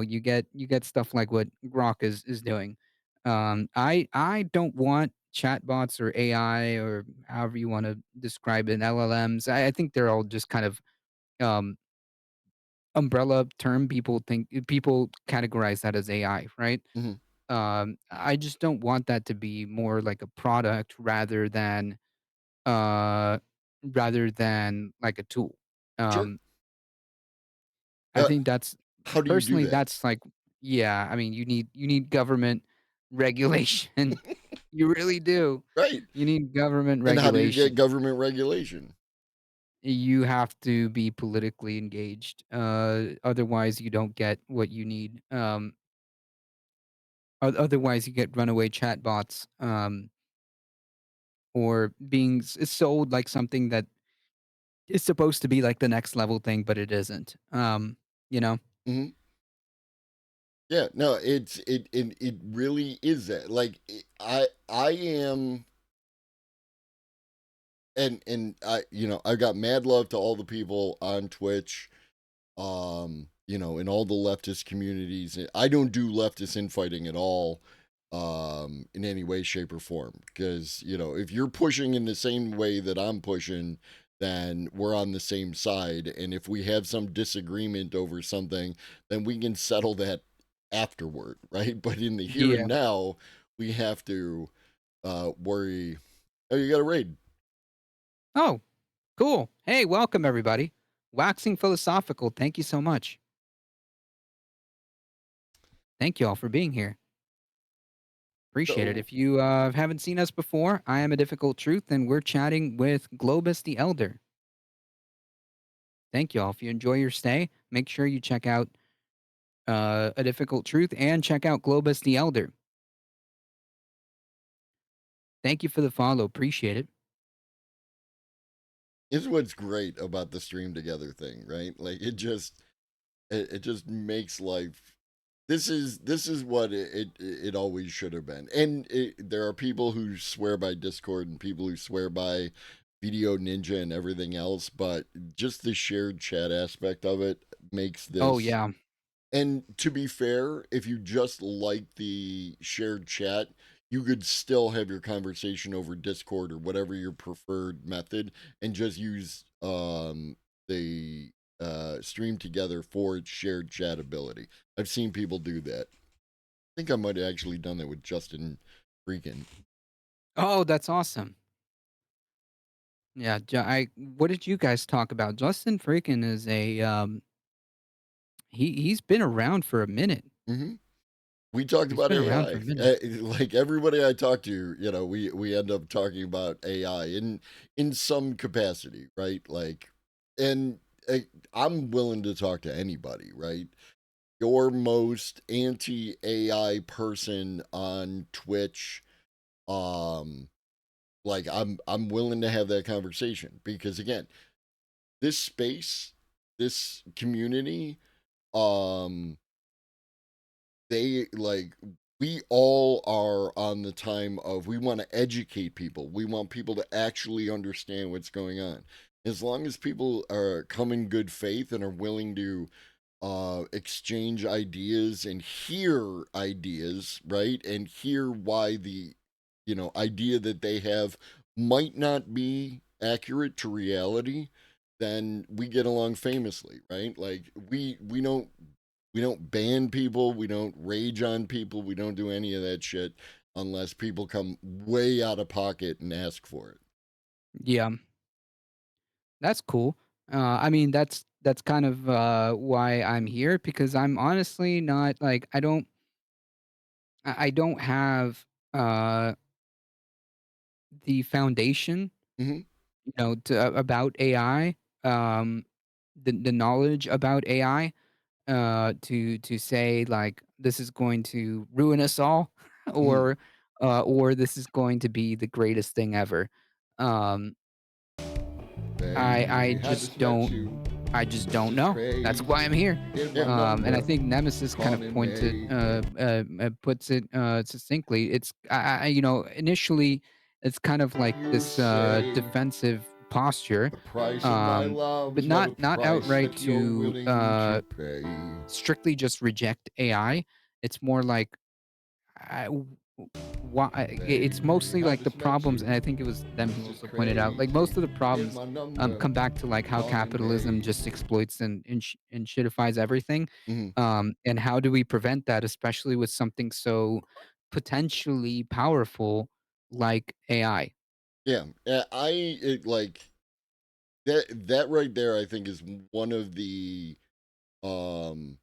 You get stuff like what Grok is doing. I don't want chatbots or AI or however you want to describe it, LLMs. I think they're all just kind of um umbrella term. People categorize that as AI, right? Mhm. I just don't want that to be more like a product uh rather than like a tool. Sure. Um, I Uh, think that's how do you do personally that? that's like yeah, I mean you need government regulation. You really do. Right. You need government And how do you get regulation. government regulation? You have to be politically engaged. Otherwise you don't get what you need. Otherwise you get runaway chatbots or being sold like something that is supposed to be like the next level thing, but it isn't. You know? Mhm. Yeah, no, it really is that. Like I am, and I got mad love to all the people on Twitch, in all the leftist communities. I don't do leftist infighting at all, in any way, shape, or form. Because, if you're pushing in the same way that I'm pushing, then we're on the same side. And if we have some disagreement over something, then we can settle that afterward, right? But in the here and Yeah. now, we have to worry. Oh, you got a raid. Oh, cool. Hey, welcome everybody. Waxing philosophical. Thank you so much. Thank you all for being here. Appreciate it. So, If you haven't seen us before, I am a difficult truth, and we're chatting with Globus the Elder. Thank you all. If you enjoy your stay, make sure you check out a difficult truth and check out Globus the Elder. Thank you for the follow. Appreciate it. is what's great about the stream together thing, right? Like it just makes life. This is what it always should have been. And there are people who swear by Discord and people who swear by Video Ninja and everything else, but just the shared chat aspect of it makes Oh this. yeah. And to be fair, if you just like the shared chat, you could still have your conversation over Discord or whatever your preferred method, and just use the stream together for its shared chat ability. I've seen people do that. I think I might have actually done that with Justin Freakin. Oh, that's awesome. Yeah. What did you guys talk about? Justin Freakin is a he's been around for a minute. Mm-hmm. We talked He's about been around AI. for a minute. Like everybody I talk to, we end up talking about AI in some capacity, right? Like, and I'm willing to talk to anybody, right? Your most anti AI person on Twitch, um, like I'm willing to have that conversation because again, this space, this community, um, they like we all are on the time of we want to educate people. We want people to actually understand what's going on. As long as people are come in good faith and are willing to exchange ideas and hear ideas, right? And hear why the idea that they have might not be accurate to reality, then we get along famously, right? Like we don't ban people, we don't rage on people, we don't do any of that shit unless people come way out of pocket and ask for it. Yeah. That's cool. I mean, that's kind of why I'm here because I'm honestly not like I don't have uh the foundation, Mm-hmm. about AI, um, the knowledge about AI, to say like this is going to ruin us all, Mm-hmm. or this is going to be the greatest thing ever. Um, I They had just this don't. statue. I just This don't is know. That's why I'm crazy. here. In Yeah. one And I number, think Nemesis kind of Conan May. puts it succinctly. It's I initially it's kind of like You this say defensive posture, the price of my love but is not a not price outright that you're to willing to pay. strictly just reject AI. It's more like why it's mostly I like the just met problems, you. and I think it was them who This is also pointed out like most of the crazy. Here's problems my number. come back to like how Call me capitalism just baby. exploits and shitifies everything. Mhm. And how do we prevent that, especially with something so potentially powerful like AI? Yeah, like that right there. I think is one of um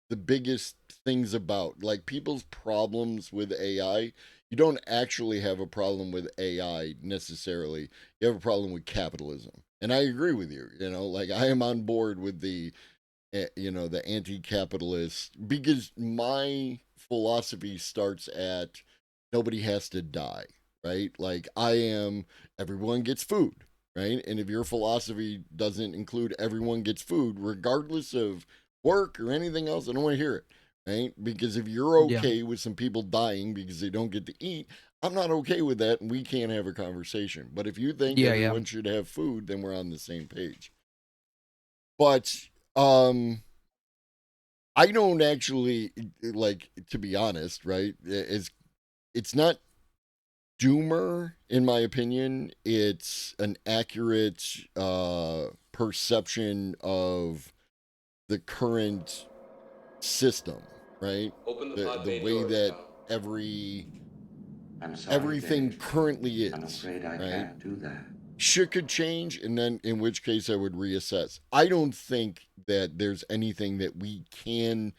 the biggest things about like people's problems with AI. You don't actually have a problem with AI necessarily. You have a problem with capitalism. And I agree with you, like I am on board with the anti-capitalist because my philosophy starts at nobody has to die, right? Like I am everyone gets food, right? And if your philosophy doesn't include everyone gets food regardless of work or anything else, I don't want to hear it, right? Because if you're Yeah. okay with some people dying because they don't get to eat, I'm not okay with that and we can't have a conversation. But if you think Yeah, everyone should have food, then we're on the same page. But um I don't actually like, to be honest, right? It's not doomer in my opinion. It's an accurate perception of the current system, right? Open the The pod bay way doors that now. I'm sorry, everything Dave. currently I'm is, afraid I right? can't do that. Shit could change, and then in which case I would reassess. I don't think that there's anything that we can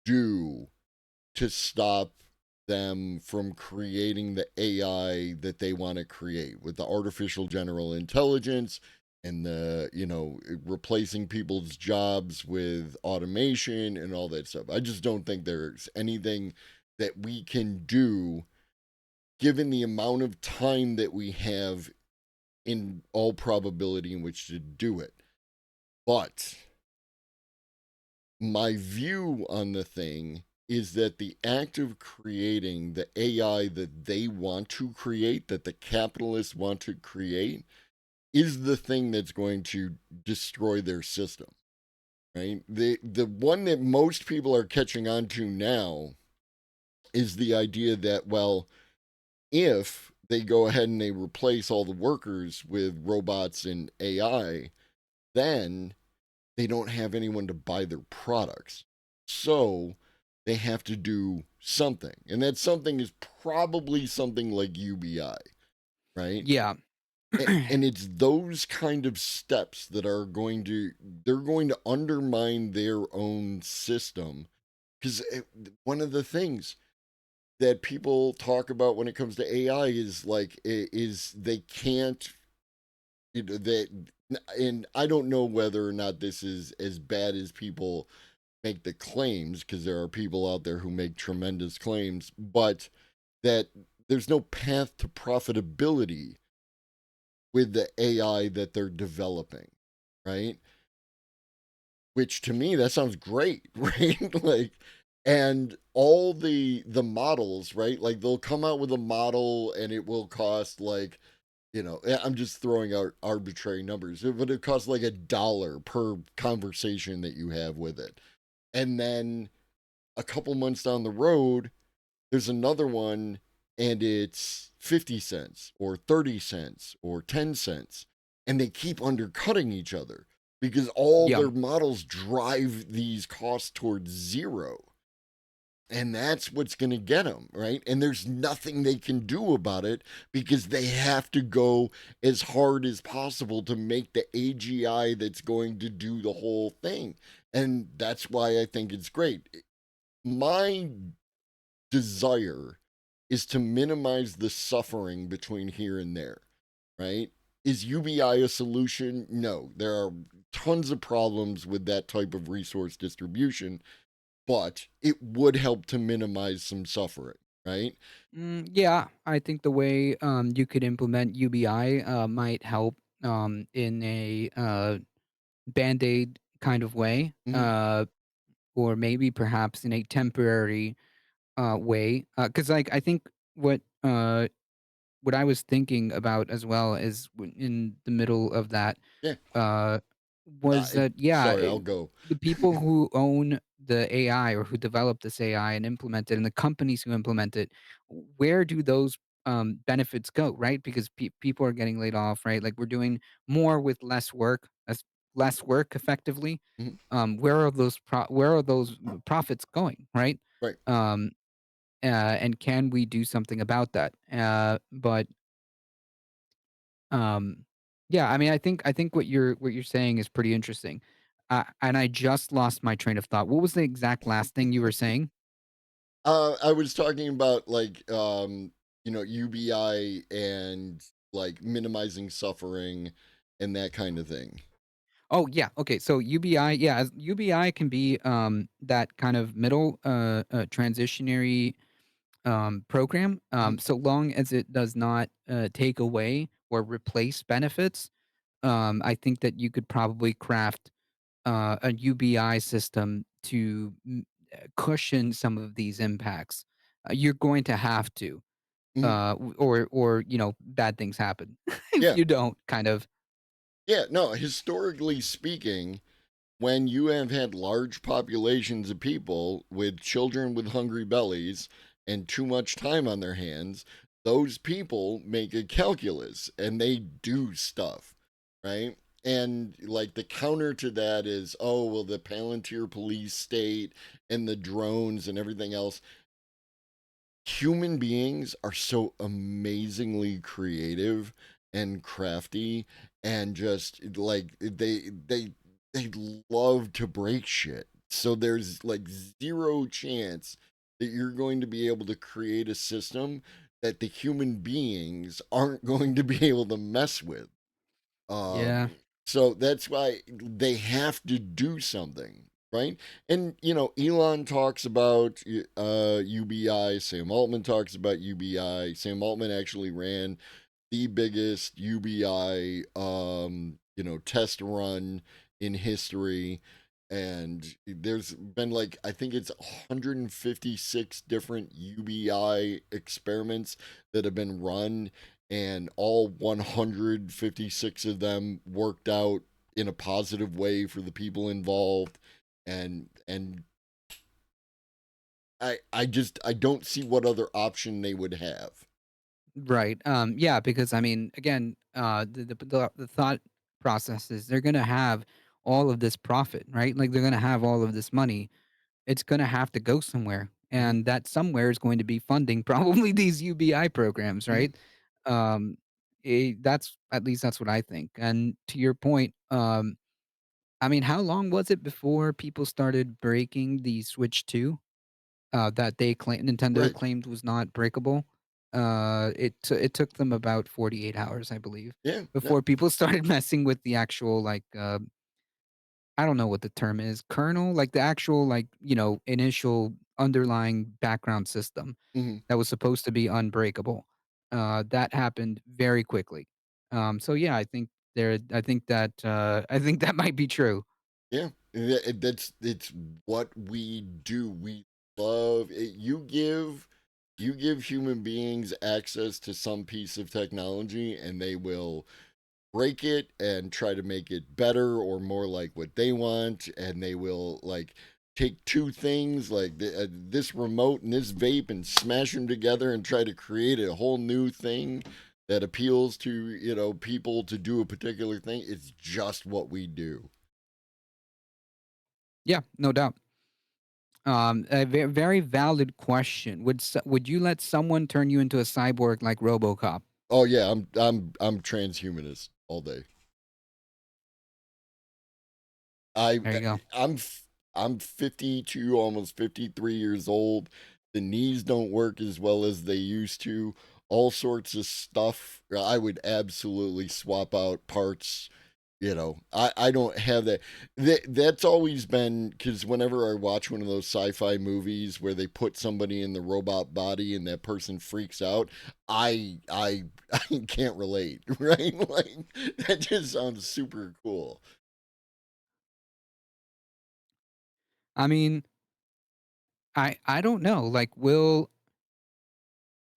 do to stop them from creating the AI that they want to create with the artificial general intelligence and replacing people's jobs with automation and all that stuff. I just don't think there's anything that we can do given the amount of time that we have in all probability in which to do it. But my view on the thing is that the act of creating the AI that they want to create, that the capitalists want to create, is the thing that's going to destroy their system, right? The one that most people are catching on to now is the idea that, well, if they go ahead and they replace all the workers with robots and AI, then they don't have anyone to buy their products. So they have to do something. And that something is probably something like UBI, right? Yeah. And it's those kind of steps that are going to undermine their own system. Because one of the things that people talk about when it comes to AI is they can't, that, and I don't know whether or not this is as bad as people make the claims, because there are people out there who make tremendous claims, but that there's no path to profitability with the AI that they're developing, right? Which to me that sounds great, right? Like, and all the models, right? Like they'll come out with a model and it will cost like, I'm just throwing out arbitrary numbers, but it costs like $1 per conversation that you have with it. And then a couple months down the road, there's another one and it's 50 cents or 30 cents or 10 cents. And they keep undercutting each other because all Yeah. their models drive these costs towards zero. And that's what's going to get them, right? And there's nothing they can do about it because they have to go as hard as possible to make the AGI that's going to do the whole thing. And that's why I think it's great. My desire is to minimize the suffering between here and there, right? Is UBI a solution? No. There are tons of problems with that type of resource distribution, but it would help to minimize some suffering, right? Yeah, I think the way you could implement UBI might help in a band-aid kind of way, or maybe perhaps in a temporary way. Because like I think what what I was thinking about as well is in the middle of that Yeah. uh, was that yeah, Sorry, I'll go. the people who own the AI or who develop this AI and implement it, and the companies who implement it, where do those benefits go? Right, because people are getting laid off. Right, like we're doing more with less work, less work effectively. Mhm. Where are those profits going? Right. Right. Um, and can we do something about that? But um, yeah, I mean, I think what you're saying is pretty interesting. And I just lost my train of thought. What was the exact last thing you were saying? I was talking about like UBI and like minimizing suffering and that kind of thing. Oh yeah, okay. So UBI, yeah, UBI can be that kind of middle transitionary program. Mhm. So long as it does not take away or replace benefits, I think that you could probably craft a UBI system to cushion some of these impacts. You're going to have to, Mhm. or bad things happen if Yeah. you don't. Kind of. Yeah, no, historically speaking, when you have had large populations of people with children with hungry bellies and too much time on their hands, those people make a calculus and they do stuff, right? And like the counter to that is, oh, well, the Palantir police state and the drones and everything else. Human beings are so amazingly creative and crafty and just like they love to break shit. So there's like zero chance that you're going to be able to create a system that the human beings aren't going to be able to mess with. Yeah. So that's why they have to do something, right? And Elon talks about UBI. Sam Altman talks about UBI. Sam Altman actually ran the biggest UBI test run in history. And there's been like I think it's 156 different UBI experiments that have been run, and all 156 of them worked out in a positive way for the people involved. And I don't see what other option they would have. Right. Yeah, because I mean, again, the thought process is they're gonna have all of this profit, right? Like they're gonna have all of this money. It's gonna have to go somewhere, Mhm. and that somewhere is going to be funding probably these UBI programs, Mhm. right? Um, that's at least that's what I think. And to your point, I mean, how long was it before people started breaking the Switch 2? That they claim Nintendo Right. claimed was not breakable. It took them about 48 hours, I believe, Yeah. No. before people started messing with the actual like I don't know what the term is, kernel, like the actual like initial underlying background system Mhm. that was supposed to be unbreakable. That happened very quickly. So yeah, I think that might be true. Yeah, that's it's what we do. We love it. You give human beings access to some piece of technology, and they will break it and try to make it better or more like what they want, and they will like take two things like this remote and this vape and smash them together and try to create a whole new thing that appeals to people to do a particular thing. It's just what we do. Yeah, no doubt. A very valid question. Would you let someone turn you into a cyborg like RoboCop? Oh yeah, I'm transhumanist all day. I There you go. I'm f- I'm 52, almost 53 years old. The knees don't work as well as they used to. All sorts of stuff. I would absolutely swap out parts. I don't have that's always been because whenever I watch one of those sci-fi movies where they put somebody in the robot body and that person freaks out, I I can't relate, right? Like that just sounds super cool. I mean, I don't know. Like, will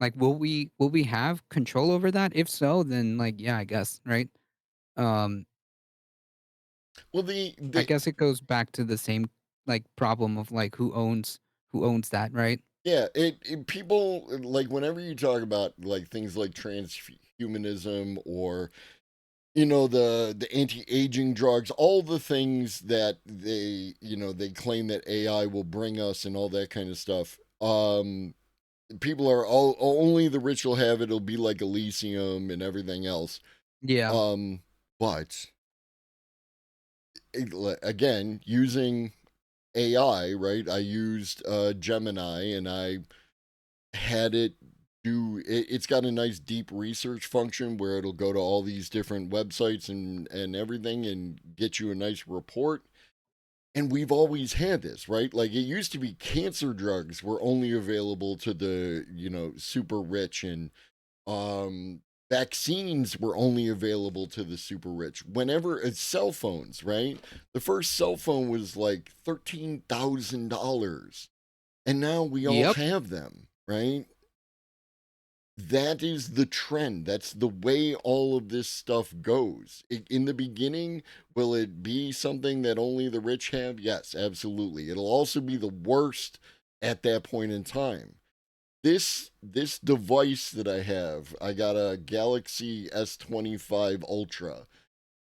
Like, will we have control over that? If so, then like, yeah, I guess, right? Um, Well, I guess it goes back to the same like problem of like who owns that, right? yeah, people like whenever you talk about like things like transhumanism or the anti-aging drugs, all the things that they claim that AI will bring us and all that kind of stuff. People are all only the rich will have it. It'll be like Elysium and everything else. Yeah. But again, using AI, right? I used Gemini and I had it it's got a nice deep research function where it'll go to all these different websites and everything and get you a nice report. And we've always had this, right? Like it used to be cancer drugs were only available to the, super rich, and vaccines were only available to the super rich. Whenever cell phones, right? The first cell phone was like $13,000. And now we all Yep. have them, right? That is the trend. That's the way all of this stuff goes. In the beginning, will it be something that only the rich have? Yes, absolutely. It'll also be the worst at that point in time. This device that I got a Galaxy S25 Ultra,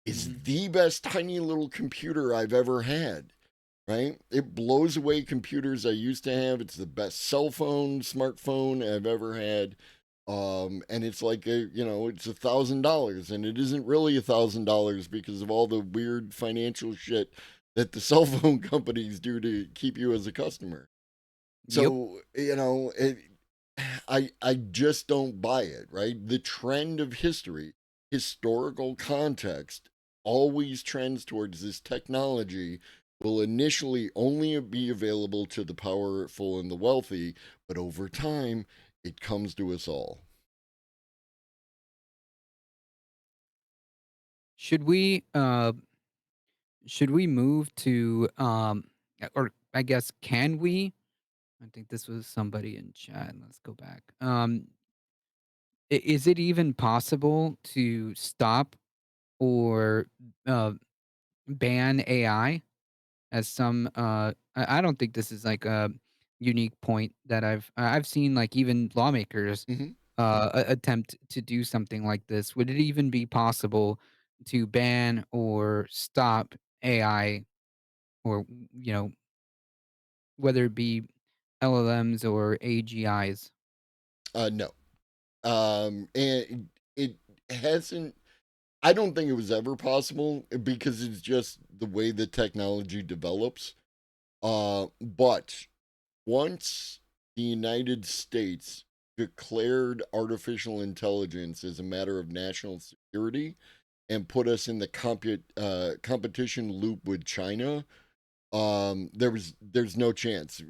is Mhm. the best tiny little computer I've ever had. Right? It blows away computers I used to have. It's the best smartphone I've ever had. And it's like it's $1,000, and it isn't really $1,000 because of all the weird financial shit that the cell phone companies do to keep you as a customer. Yep. So I just don't buy it. Right? The trend of historical context, always trends towards this technology will initially only be available to the powerful and the wealthy, but over time, it comes to us all. Should we move to or I guess can we? I think this was somebody in chat. Let's go back. Is it even possible to stop or uh ban AI? As some I don't think this is like a unique point that I've seen like even lawmakers Hmm. attempt to do something like this. Would it even be possible to ban or stop AI, or you know whether it be LLMs or AGIs? No. And it hasn't. I don't think it was ever possible because it's just the way the technology develops. But once the United States declared artificial intelligence as a matter of national security and put us in the competition loop with China, there's no chance.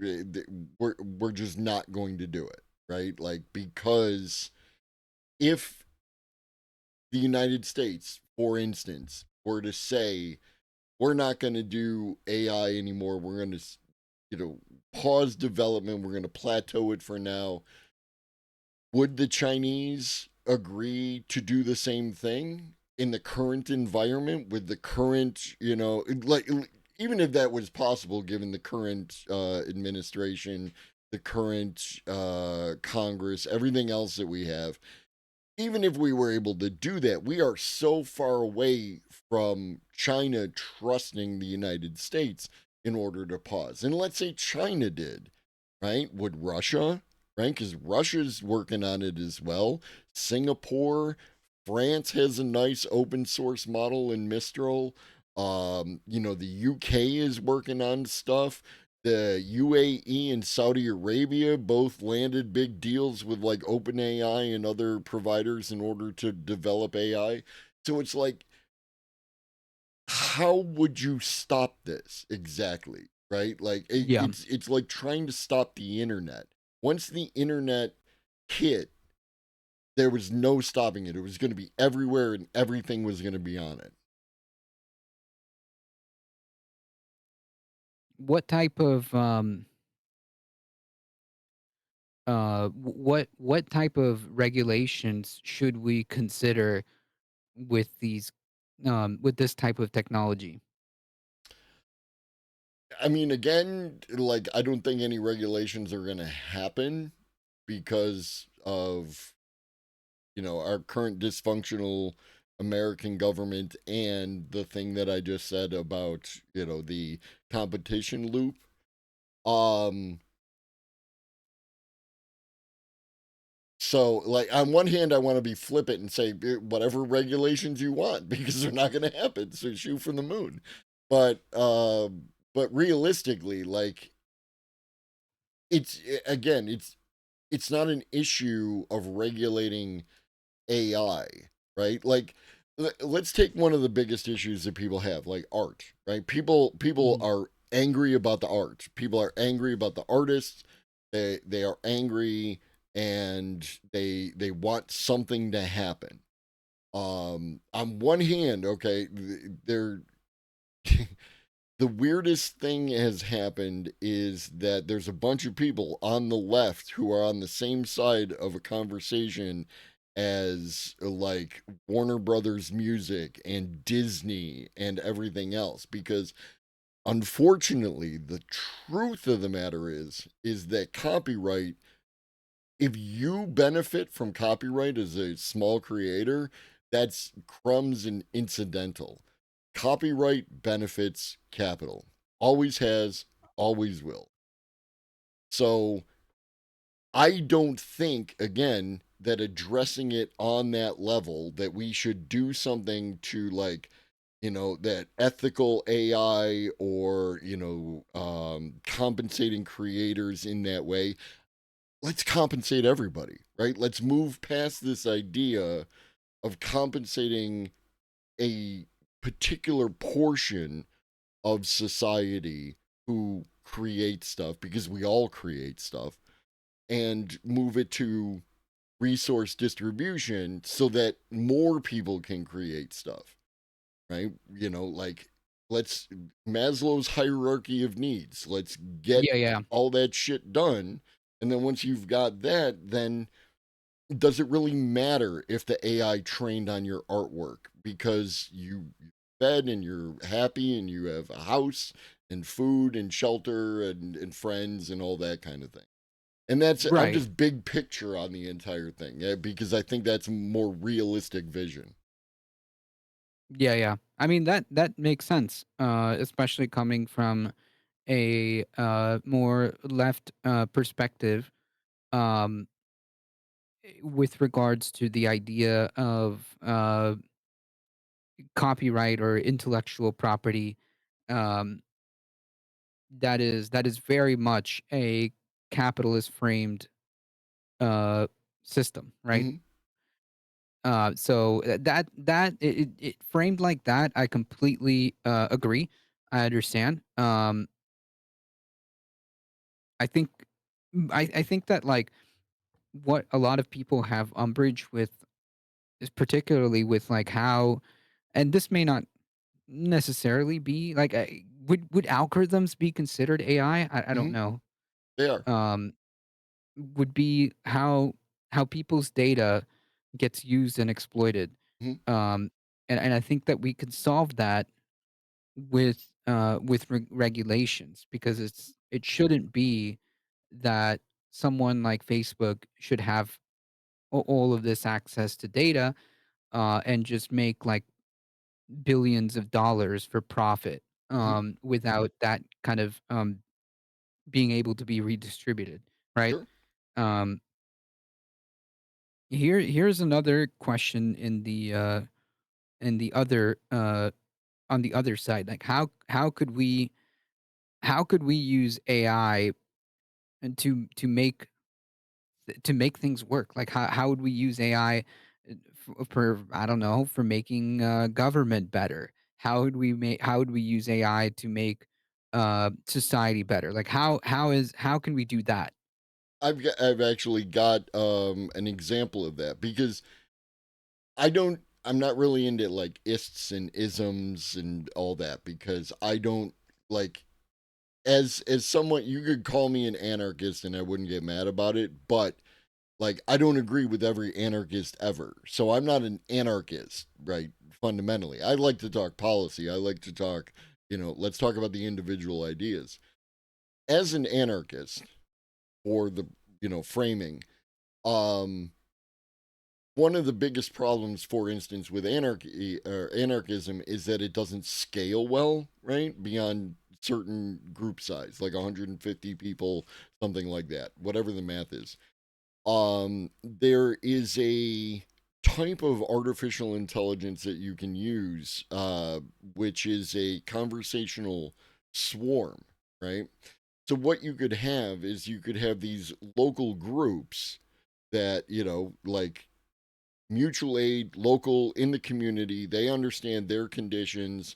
We're just not going to do it, right? Like, because if the United States, for instance, were to say we're not going to do AI anymore, we're going to pause development, we're going to plateau it for now, would the Chinese agree to do the same thing in the current environment with the current, like, even if that was possible given the current administration, the current Congress, everything else that we have, even if we were able to do that, we are so far away from China trusting the United States in order to pause. And let's say China did, right? Would Russia, right? Because Russia's working on it as well. Singapore, France has a nice open source model in Mistral. The UK is working on stuff. The UAE and Saudi Arabia both landed big deals with like OpenAI and other providers in order to develop AI. So it's like, how would you stop this exactly? Right? Like Yeah. it's like trying to stop the internet. Once the internet hit, there was no stopping it. It was going to be everywhere and everything was going to be on it. What type of what type of regulations should we consider with these with this type of technology? I mean, again, like, I don't think any regulations are going to happen because of, our current dysfunctional American government and the thing that I just said about, the competition loop. Um, so, like, on one hand, I want to be flippant and say whatever regulations you want because they're not going to happen. So shoot from the moon. But realistically, like, again, it's not an issue of regulating AI, right? Like, let's take one of the biggest issues that people have, like art, right? People are angry about the art. People are angry about the artists. They are angry and they want something to happen. On one hand, okay, they're the weirdest thing has happened is that there's a bunch of people on the left who are on the same side of a conversation as like Warner Brothers Music and Disney and everything else, because unfortunately the truth of the matter is that copyright, if you benefit from copyright as a small creator, that's crumbs and incidental. Copyright benefits capital. Always has, always will. So I don't think, again, that addressing it on that level, that we should do something to, like, that ethical AI or, compensating creators in that way. Let's compensate everybody, right? Let's move past this idea of compensating a particular portion of society who create stuff, because we all create stuff, and move it to resource distribution so that more people can create stuff, right? Like, let's Maslow's hierarchy of needs. Let's get Yeah. all that shit done. And then once you've got that, then does it really matter if the AI trained on your artwork because you fed and you're happy and you have a house and food and shelter and friends and all that kind of thing? And I'm Right. just big picture on the entire thing, because I think that's a more realistic vision. Yeah. I mean that makes sense, especially coming from a more left perspective, um, with regards to the idea of copyright or intellectual property. Um, that is very much a capitalist framed system, right? Hmm. So it framed like that, I completely agree. I understand. I think I think that, like, what a lot of people have umbrage with is particularly with, like, how, and this may not necessarily be like, would algorithms be considered AI? I don't Hmm. know. They are. Um, would be how people's data gets used and exploited. Hmm. Um, and I think that we could solve that with regulations, because it shouldn't be that someone like Facebook should have all of this access to data, and just make like billions of dollars for profit, Hmm. without that kind of being able to be redistributed, right? Sure. Um, here's another question in the other on the other side. Like, how could we use AI and to make things work? Like, how would we use AI for, I don't know, for making government better? How would we use AI to make society better? Like, how can we do that? I've actually got an example of that, because I'm not really into like ists and isms and all that, because I don't like as someone, you could call me an anarchist and I wouldn't get mad about it, but like I don't agree with every anarchist ever. So I'm not an anarchist, right? Fundamentally, I like to talk policy. I like to talk, let's talk about the individual ideas. As an anarchist, or the framing, one of the biggest problems, for instance, with anarchy or anarchism is that it doesn't scale well, right? Beyond certain group size, like 150 people, something like that, whatever the math is. There is a type of artificial intelligence that you can use, which is a conversational swarm, right? So what you could have is you could have these local groups that, like mutual aid, local in the community, they understand their conditions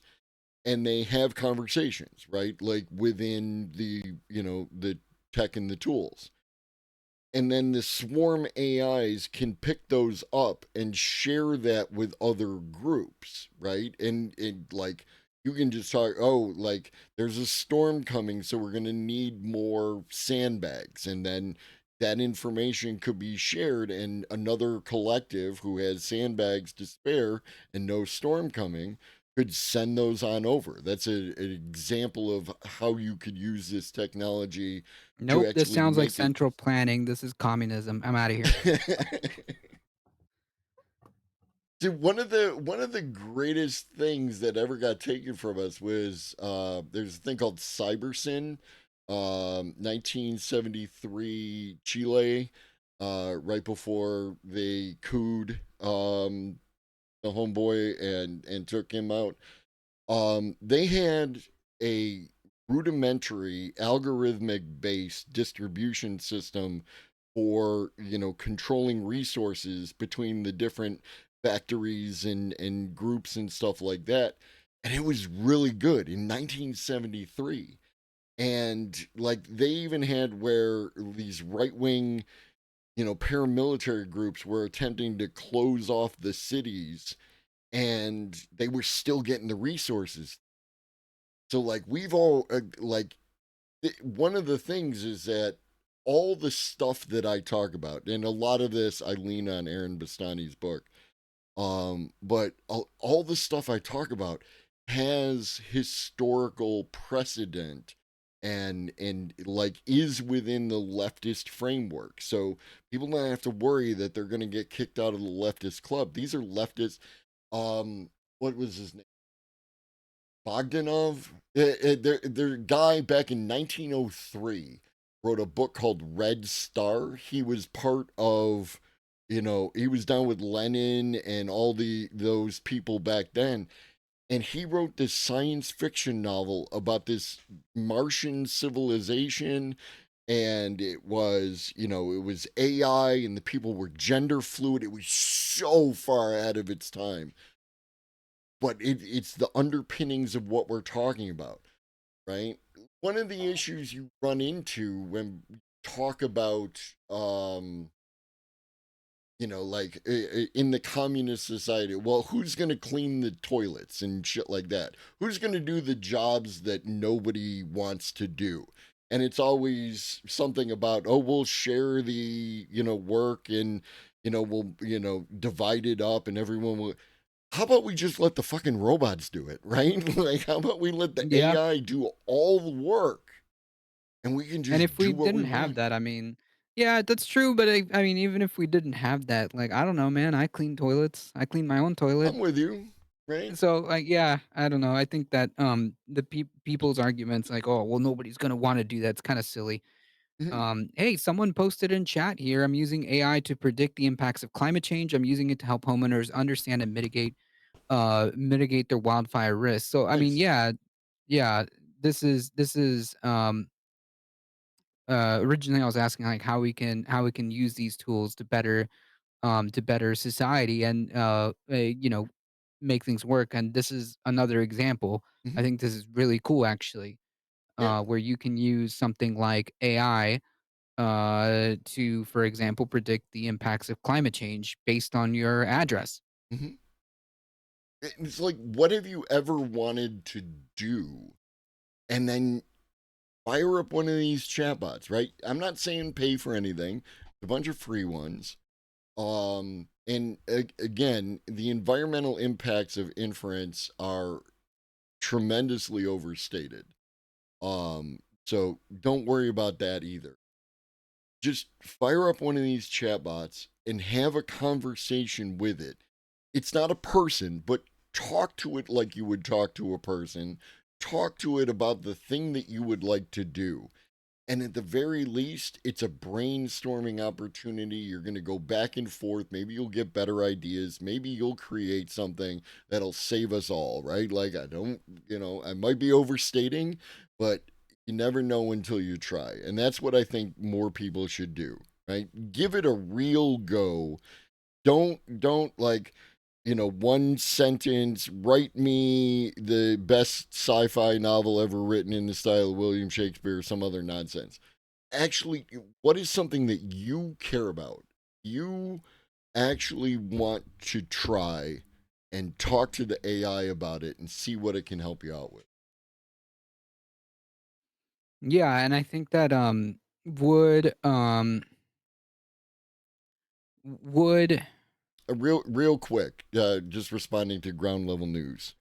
and they have conversations, right? Like within the tech and the tools. And then the swarm AIs can pick those up and share that with other groups, right? And like you can just talk, oh, like there's a storm coming, so we're going to need more sandbags. And then that information could be shared, and another collective who has sandbags to spare and no storm coming could send those on over. That's an example of how you could use this technology. Nope, this actually sounds like make it- central planning. This is communism. I'm out of here. Dude, one of the greatest things that ever got taken from us was there's a thing called CyberSyn, 1973 Chile, right before they cooed the homeboy and took him out. They had a rudimentary algorithmic based distribution system for controlling resources between the different factories and groups and stuff like that, and it was really good in 1973. And like they even had where these right-wing paramilitary groups were attempting to close off the cities, and they were still getting the resources. So like we've all one of the things is that all the stuff that I talk about, and a lot of this I lean on Aaron Bastani's book, but all the stuff I talk about has historical precedent and like is within the leftist framework. So people don't have to worry that they're going to get kicked out of the leftist club. These are leftists. What was his name? Bogdanov. Their guy back in 1903 wrote a book called Red Star. He was part of, he was down with Lenin and all those people back then. And he wrote this science fiction novel about this Martian civilization. And it was, it was AI and the people were gender fluid. It was so far ahead of its time. But it's the underpinnings of what we're talking about, right? One of the issues you run into when we talk about, like in the communist society, well, who's going to clean the toilets and shit like that? Who's going to do the jobs that nobody wants to do? And it's always something about, oh, we'll share the, work and, we'll, divide it up and everyone will. How about we just let the fucking robots do it, right? Like, how about we let the AI do all the work, and we can just. And if we do what didn't have want. that, I mean, yeah, that's true. But I mean, even if we didn't have that, like, I don't know, man. I clean toilets. I clean my own toilet. I'm with you, right? So, like, yeah, I don't know. I think that the people's arguments, like, oh, well, nobody's gonna want to do that. It's kind of silly. Hey, someone posted in chat here. I'm using AI to predict the impacts of climate change. I'm using it to help homeowners understand and mitigate their wildfire risks. So, I mean, Nice. yeah. This is originally I was asking like how we can use these tools to better society and make things work. And this is another example. I Mhm. think this is really cool actually, Yeah. where you can use something like AI to, for example, predict the impacts of climate change based on your address. Mhm. It's like, what have you ever wanted to do, and then fire up one of these chatbots, right? I'm not saying pay for anything, a bunch of free ones. Again, the environmental impacts of inference are tremendously overstated. So don't worry about that either. Just fire up one of these chatbots and have a conversation with it. It's not a person, but talk to it like you would talk to a person. Talk to it about the thing that you would like to do. And at the very least, it's a brainstorming opportunity. You're going to go back and forth. Maybe you'll get better ideas. Maybe you'll create something that'll save us all, right? Like, I might be overstating, but you never know until you try. And that's what I think more people should do, right? Give it a real go. Don't like, one sentence, write me the best sci-fi novel ever written in the style of William Shakespeare or some other nonsense. Actually, what is something that you care about? You actually want to try and talk to the AI about it and see what it can help you out with. Yeah, and I think that would would real quick, just responding to ground level news.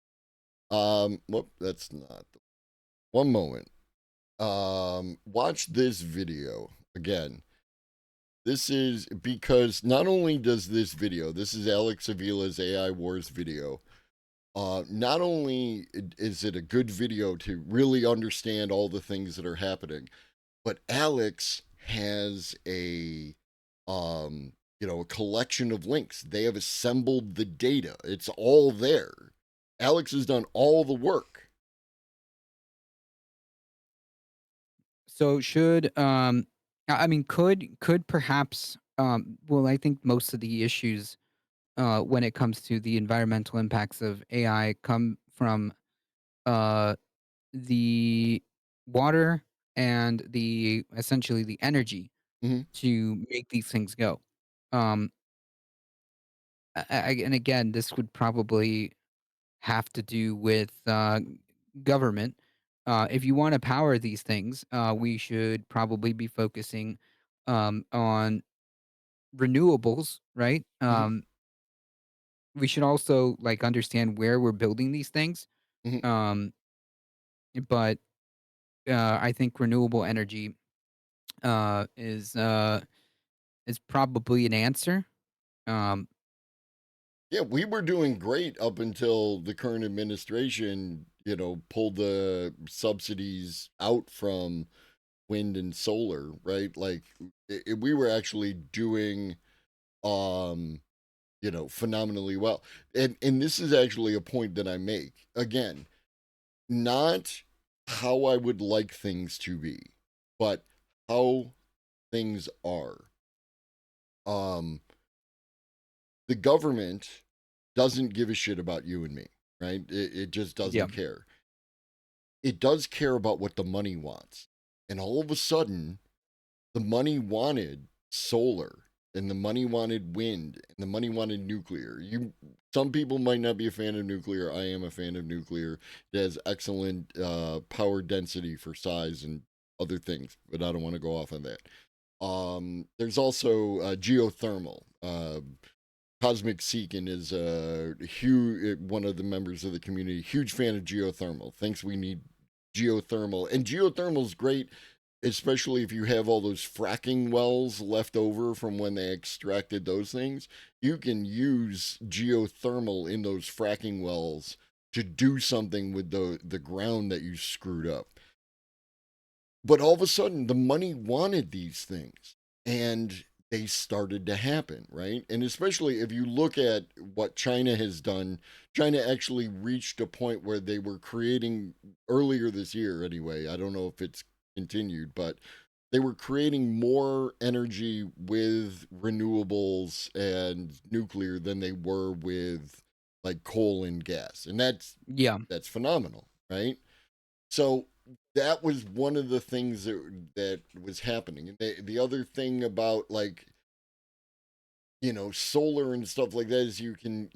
Whoop, that's not. One moment. Watch this video again. This is because not only does this video, this is Alex Avila's AI Wars video. Not only is it a good video to really understand all the things that are happening, but Alex has a collection of links. They have assembled the data. It's all there. Alex has done all the work. So should could perhaps well, I think most of the issues when it comes to the environmental impacts of AI come from the water and the essentially the energy to make these things go. Um, and again, this would probably have to do with government. If you want to power these things, we should probably be focusing on renewables, right? We should also like understand where we're building these things. Um, but I think renewable energy is probably an answer. Um, Yeah, we were doing great up until the current administration, pulled the subsidies out from wind and solar, right? Like we were actually doing phenomenally well. And this is actually a point that I make. Again, not how I would like things to be, but how things are. The government doesn't give a shit about you and me, right? It just doesn't care. It does care about what the money wants. And all of a sudden, the money wanted solar, and the money wanted wind, and the money wanted nuclear. Some people might not be a fan of nuclear. I am a fan of nuclear. It has excellent power density for size and other things, but I don't want to go off on that. There's also geothermal. Cosmic Seekin is a huge one of the members of the community. Huge fan of geothermal. Thinks we need geothermal, and geothermal is great, especially if you have all those fracking wells left over from when they extracted those things. You can use geothermal in those fracking wells to do something with the ground that you screwed up. But all of a sudden, the money wanted these things, and they started to happen, right? And especially if you look at what China has done, China actually reached a point where they were creating, earlier this year anyway, I don't know if it's continued, but they were creating more energy with renewables and nuclear than they were with like coal and gas. And that's phenomenal, right? So that was one of the things that was happening. And the other thing about like solar and stuff like that is you can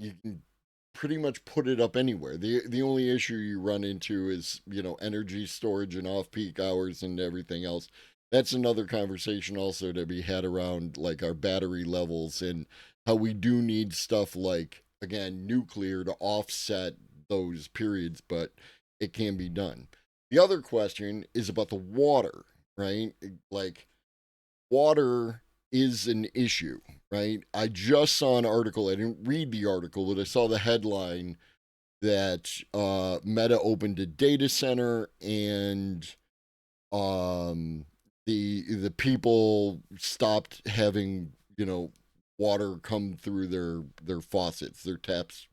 pretty much put it up anywhere. The only issue you run into is, energy storage and off-peak hours and everything else. That's another conversation also to be had around like our battery levels and how we do need stuff like, again, nuclear to offset those periods, but it can be done. The other question is about the water, right? Like, water is an issue, right? I just saw an article. I didn't read the article, but I saw the headline that Meta opened a data center and the people stopped having water come through their faucets. Their taps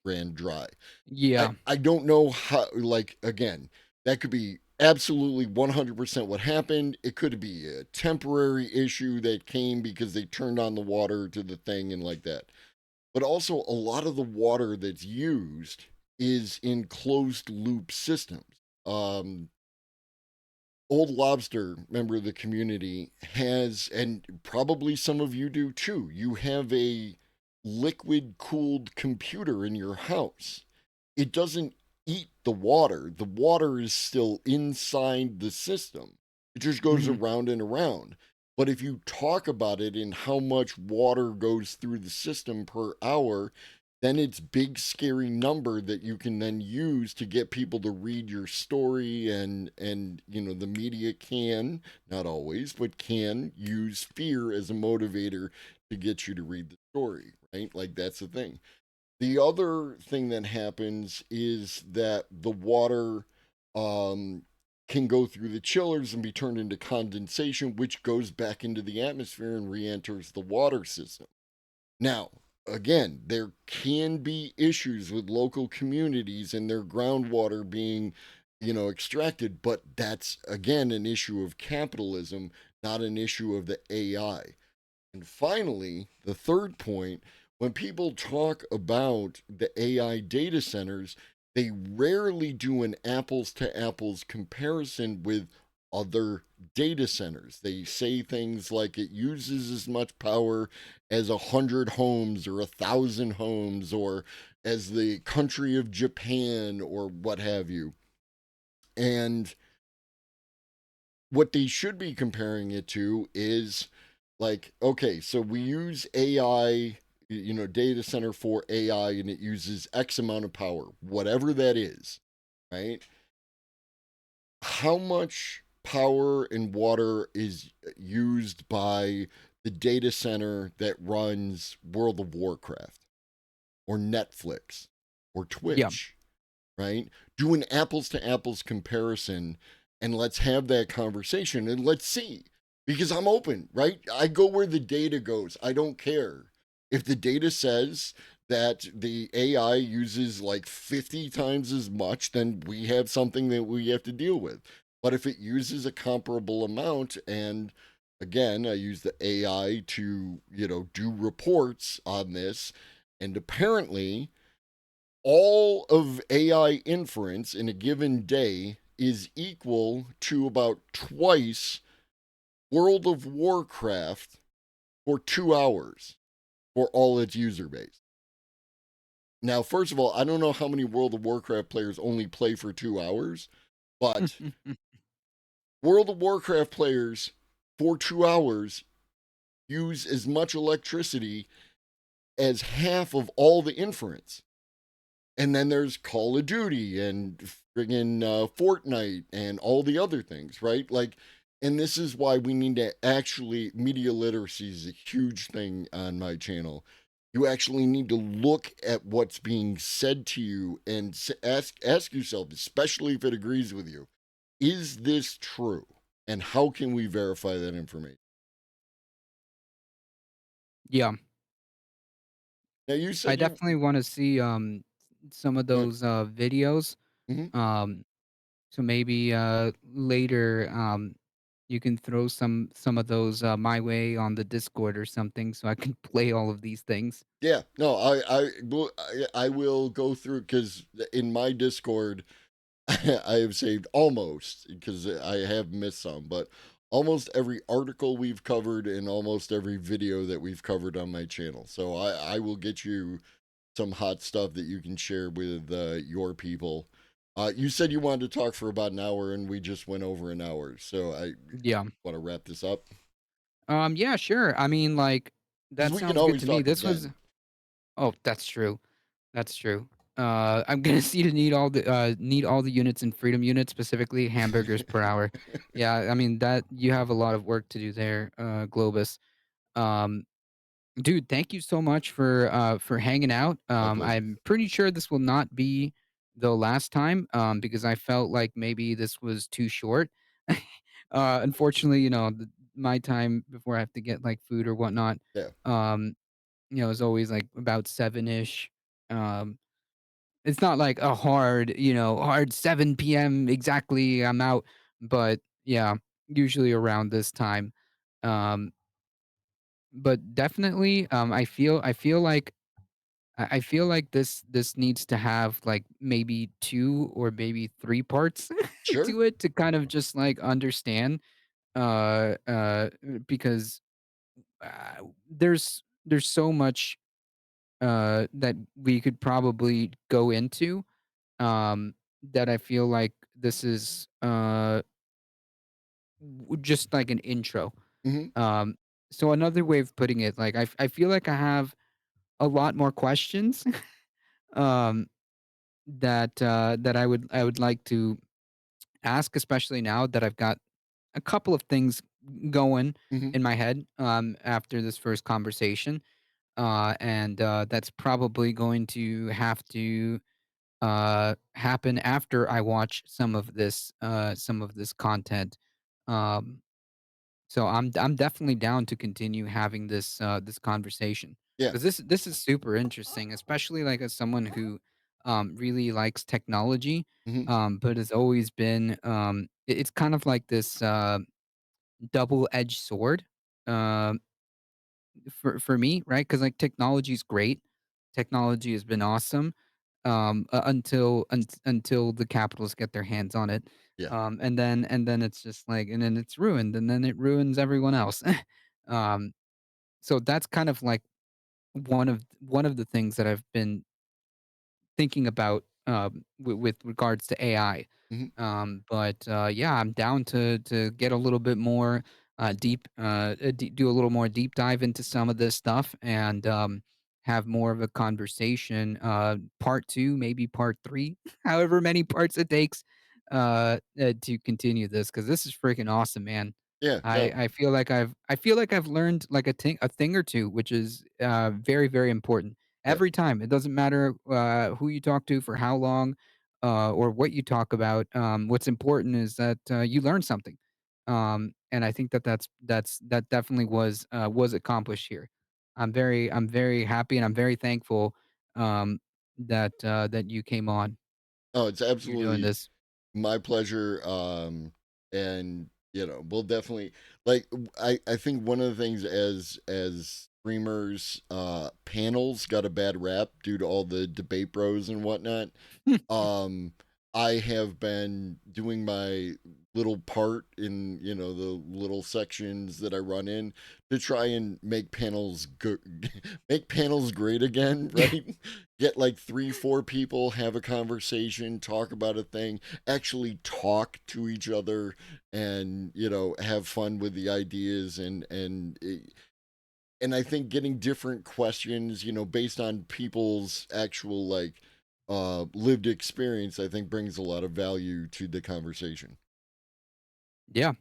ran dry. Yeah. I don't know how, like, again, that could be absolutely 100% what happened. It could be a temporary issue that came because they turned on the water to the thing and like that. But also, a lot of the water that's used is in closed loop systems. Old Lobster, member of the community, has, and probably some of you do too, you have a liquid cooled computer in your house. It doesn't eat the water. The water is still inside the system. It just goes around and around. But if you talk about it and how much water goes through the system per hour, then it's big scary number that you can then use to get people to read your story, and the media can, not always, but can use fear as a motivator to get you to read the story, right? Like, that's the thing. The other thing that happens is that the water can go through the chillers and be turned into condensation, which goes back into the atmosphere and re-enters the water system. Now, again, there can be issues with local communities and their groundwater being, extracted, but that's, again, an issue of capitalism, not an issue of the AI. And finally, the third point, when people talk about the AI data centers, they rarely do an apples to apples comparison with other data centers. They say things like it uses as much power as 100 homes or 1,000 homes, or as the country of Japan, or what have you. And what they should be comparing it to is like, okay, so we use AI, data center for AI, and it uses X amount of power, whatever that is, right? How much power and water is used by the data center that runs World of Warcraft or Netflix or Twitch, right? Do an apples to apples comparison, and let's have that conversation and let's see. Because I'm open, right? I go where the data goes. I don't care. If the data says that the AI uses like 50 times as much, then we have something that we have to deal with. But if it uses a comparable amount, and again, I use the AI to, do reports on this, and apparently all of AI inference in a given day is equal to about twice World of Warcraft for 2 hours for all its user base. Now, first of all, I don't know how many World of Warcraft players only play for 2 hours, but World of Warcraft players for 2 hours use as much electricity as half of all the inference. And then there's Call of Duty and friggin' Fortnite and all the other things, right? Like, and this is why we need to actually, media literacy is a huge thing on my channel. You actually need to look at what's being said to you and ask yourself, especially if it agrees with you, is this true? And how can we verify that information? Yeah. Now, you said I definitely want to see some of those videos. Mhm. So maybe later you can throw some of those my way on the Discord or something, so I can play all of these things. Yeah, no, I will go through, because in my Discord, I have saved almost, because I have missed some, but almost every article we've covered and almost every video that we've covered on my channel. So I will get you some hot stuff that you can share with your people. You said you wanted to talk for about an hour, and we just went over an hour. So I Yeah. want to wrap this up Yeah, sure. I mean, like, because that we can sounds good always to me. talk This was. again. Oh, that's true. That's true. I'm gonna see to need all the units in freedom units, specifically hamburgers per hour. Yeah, I mean that you have a lot of work to do there, Globus. Um, Dude, thank you so much for hanging out. My pleasure. I'm pretty sure this will not be the last time, because I felt like maybe this was too short. Unfortunately, my time before I have to get like food or whatnot, Yeah. um, is always like about 7-ish. Um, it's not like a hard 7 p.m. exactly. I'm out, but yeah, usually around this time. Um, but definitely, I feel like this needs to have like maybe 2 or maybe 3 parts Sure. to it to kind of just like understand, because there's so much that we could probably go into, um, that I feel like this is just like an intro. Hmm. Um, so another way of putting it, like I feel like I have a lot more questions, um, that I would like to ask, especially now that I've got a couple of things going Hmm. in my head, after this first conversation, and that's probably going to have to happen after I watch some of this content. Um, so I'm definitely down to continue having this conversation, Yeah. because this is super interesting, especially like as someone who really likes technology, Hmm. but has always been it's kind of like this double-edged sword, um, for me, right? Because like technology is great, technology has been awesome, until the capitalists get their hands on it, Yeah. and then it's just like, and then it's ruined, and then it ruins everyone else. um, so that's kind of like one of the things that I've been thinking about, with regards to AI. Hmm. But yeah, I'm down to get a little bit more do a little more deep dive into some of this stuff, and have more of a conversation. Part two, maybe part three, however many parts it takes, to continue this, because this is freaking awesome, man. Yeah. I, No. I feel like I've learned like a thing or two, which is very, very important. Yeah. Every time. It doesn't matter who you talk to for how long, or what you talk about. What's important is that you learn something. And I think that definitely was accomplished here. I'm very happy, and I'm very thankful, that you came on. Oh, it's You're doing absolutely this. my pleasure. And we'll definitely like. I think one of the things as streamers, panels got a bad rap due to all the debate bros and whatnot. um I have been doing my little part in the little sections that I run in to try and make panels make panels great again, right? Get like 3 4 people, have a conversation, talk about a thing, actually talk to each other, and have fun with the ideas, and I think getting different questions, based on people's actual like lived experience, I think brings a lot of value to the conversation. Yeah.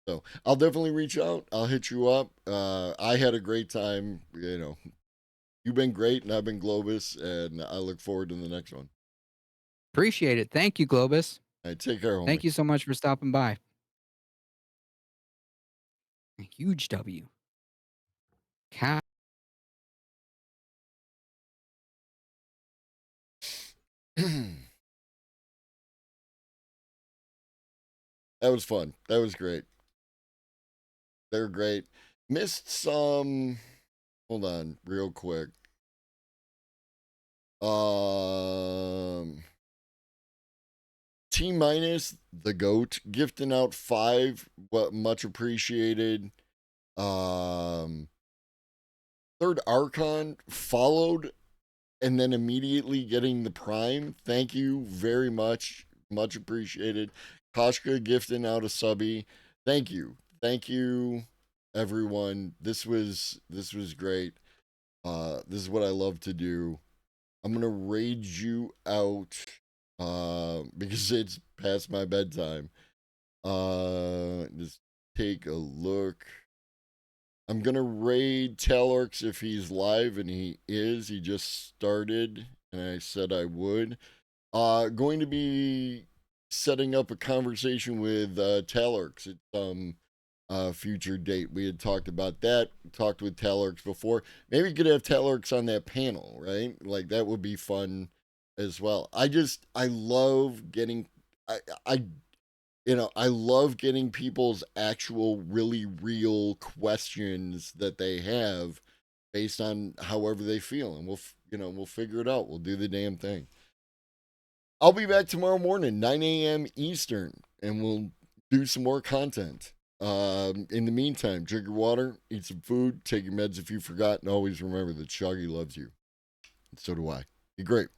So I'll definitely reach out. I'll hit you up. I had a great time. You've been great, and I've been Globus, and I look forward to the next one. Appreciate it. Thank you, Globus. All right, take care, homie. Thank you so much for stopping by. A huge W. Cat. That was fun. That was great. They're great. Missed some. Hold on, real quick. T minus the goat gifting out 5. What much appreciated. Um, Third Archon followed and then immediately getting the Prime. Thank you very much. Much appreciated. Koshka gifting out a subby. Thank you. Thank you, everyone. This was great. This is what I love to do. I'm gonna raid you out because it's past my bedtime. Just take a look. I'm gonna raid Talorx if he's live, and he is. He just started, and I said I would. Going to be setting up a conversation with Talorx at some future date. We had talked about that. Talked with Talorx before. Maybe we could have Talorx on that panel, right? Like that would be fun as well. I love getting. I love getting people's actual, really real questions that they have based on however they feel. And we'll figure it out. We'll do the damn thing. I'll be back tomorrow morning, 9 a.m. Eastern, and we'll do some more content. In the meantime, drink your water, eat some food, take your meds if you forgot, and always remember that Shoggy loves you. And so do I. Be great.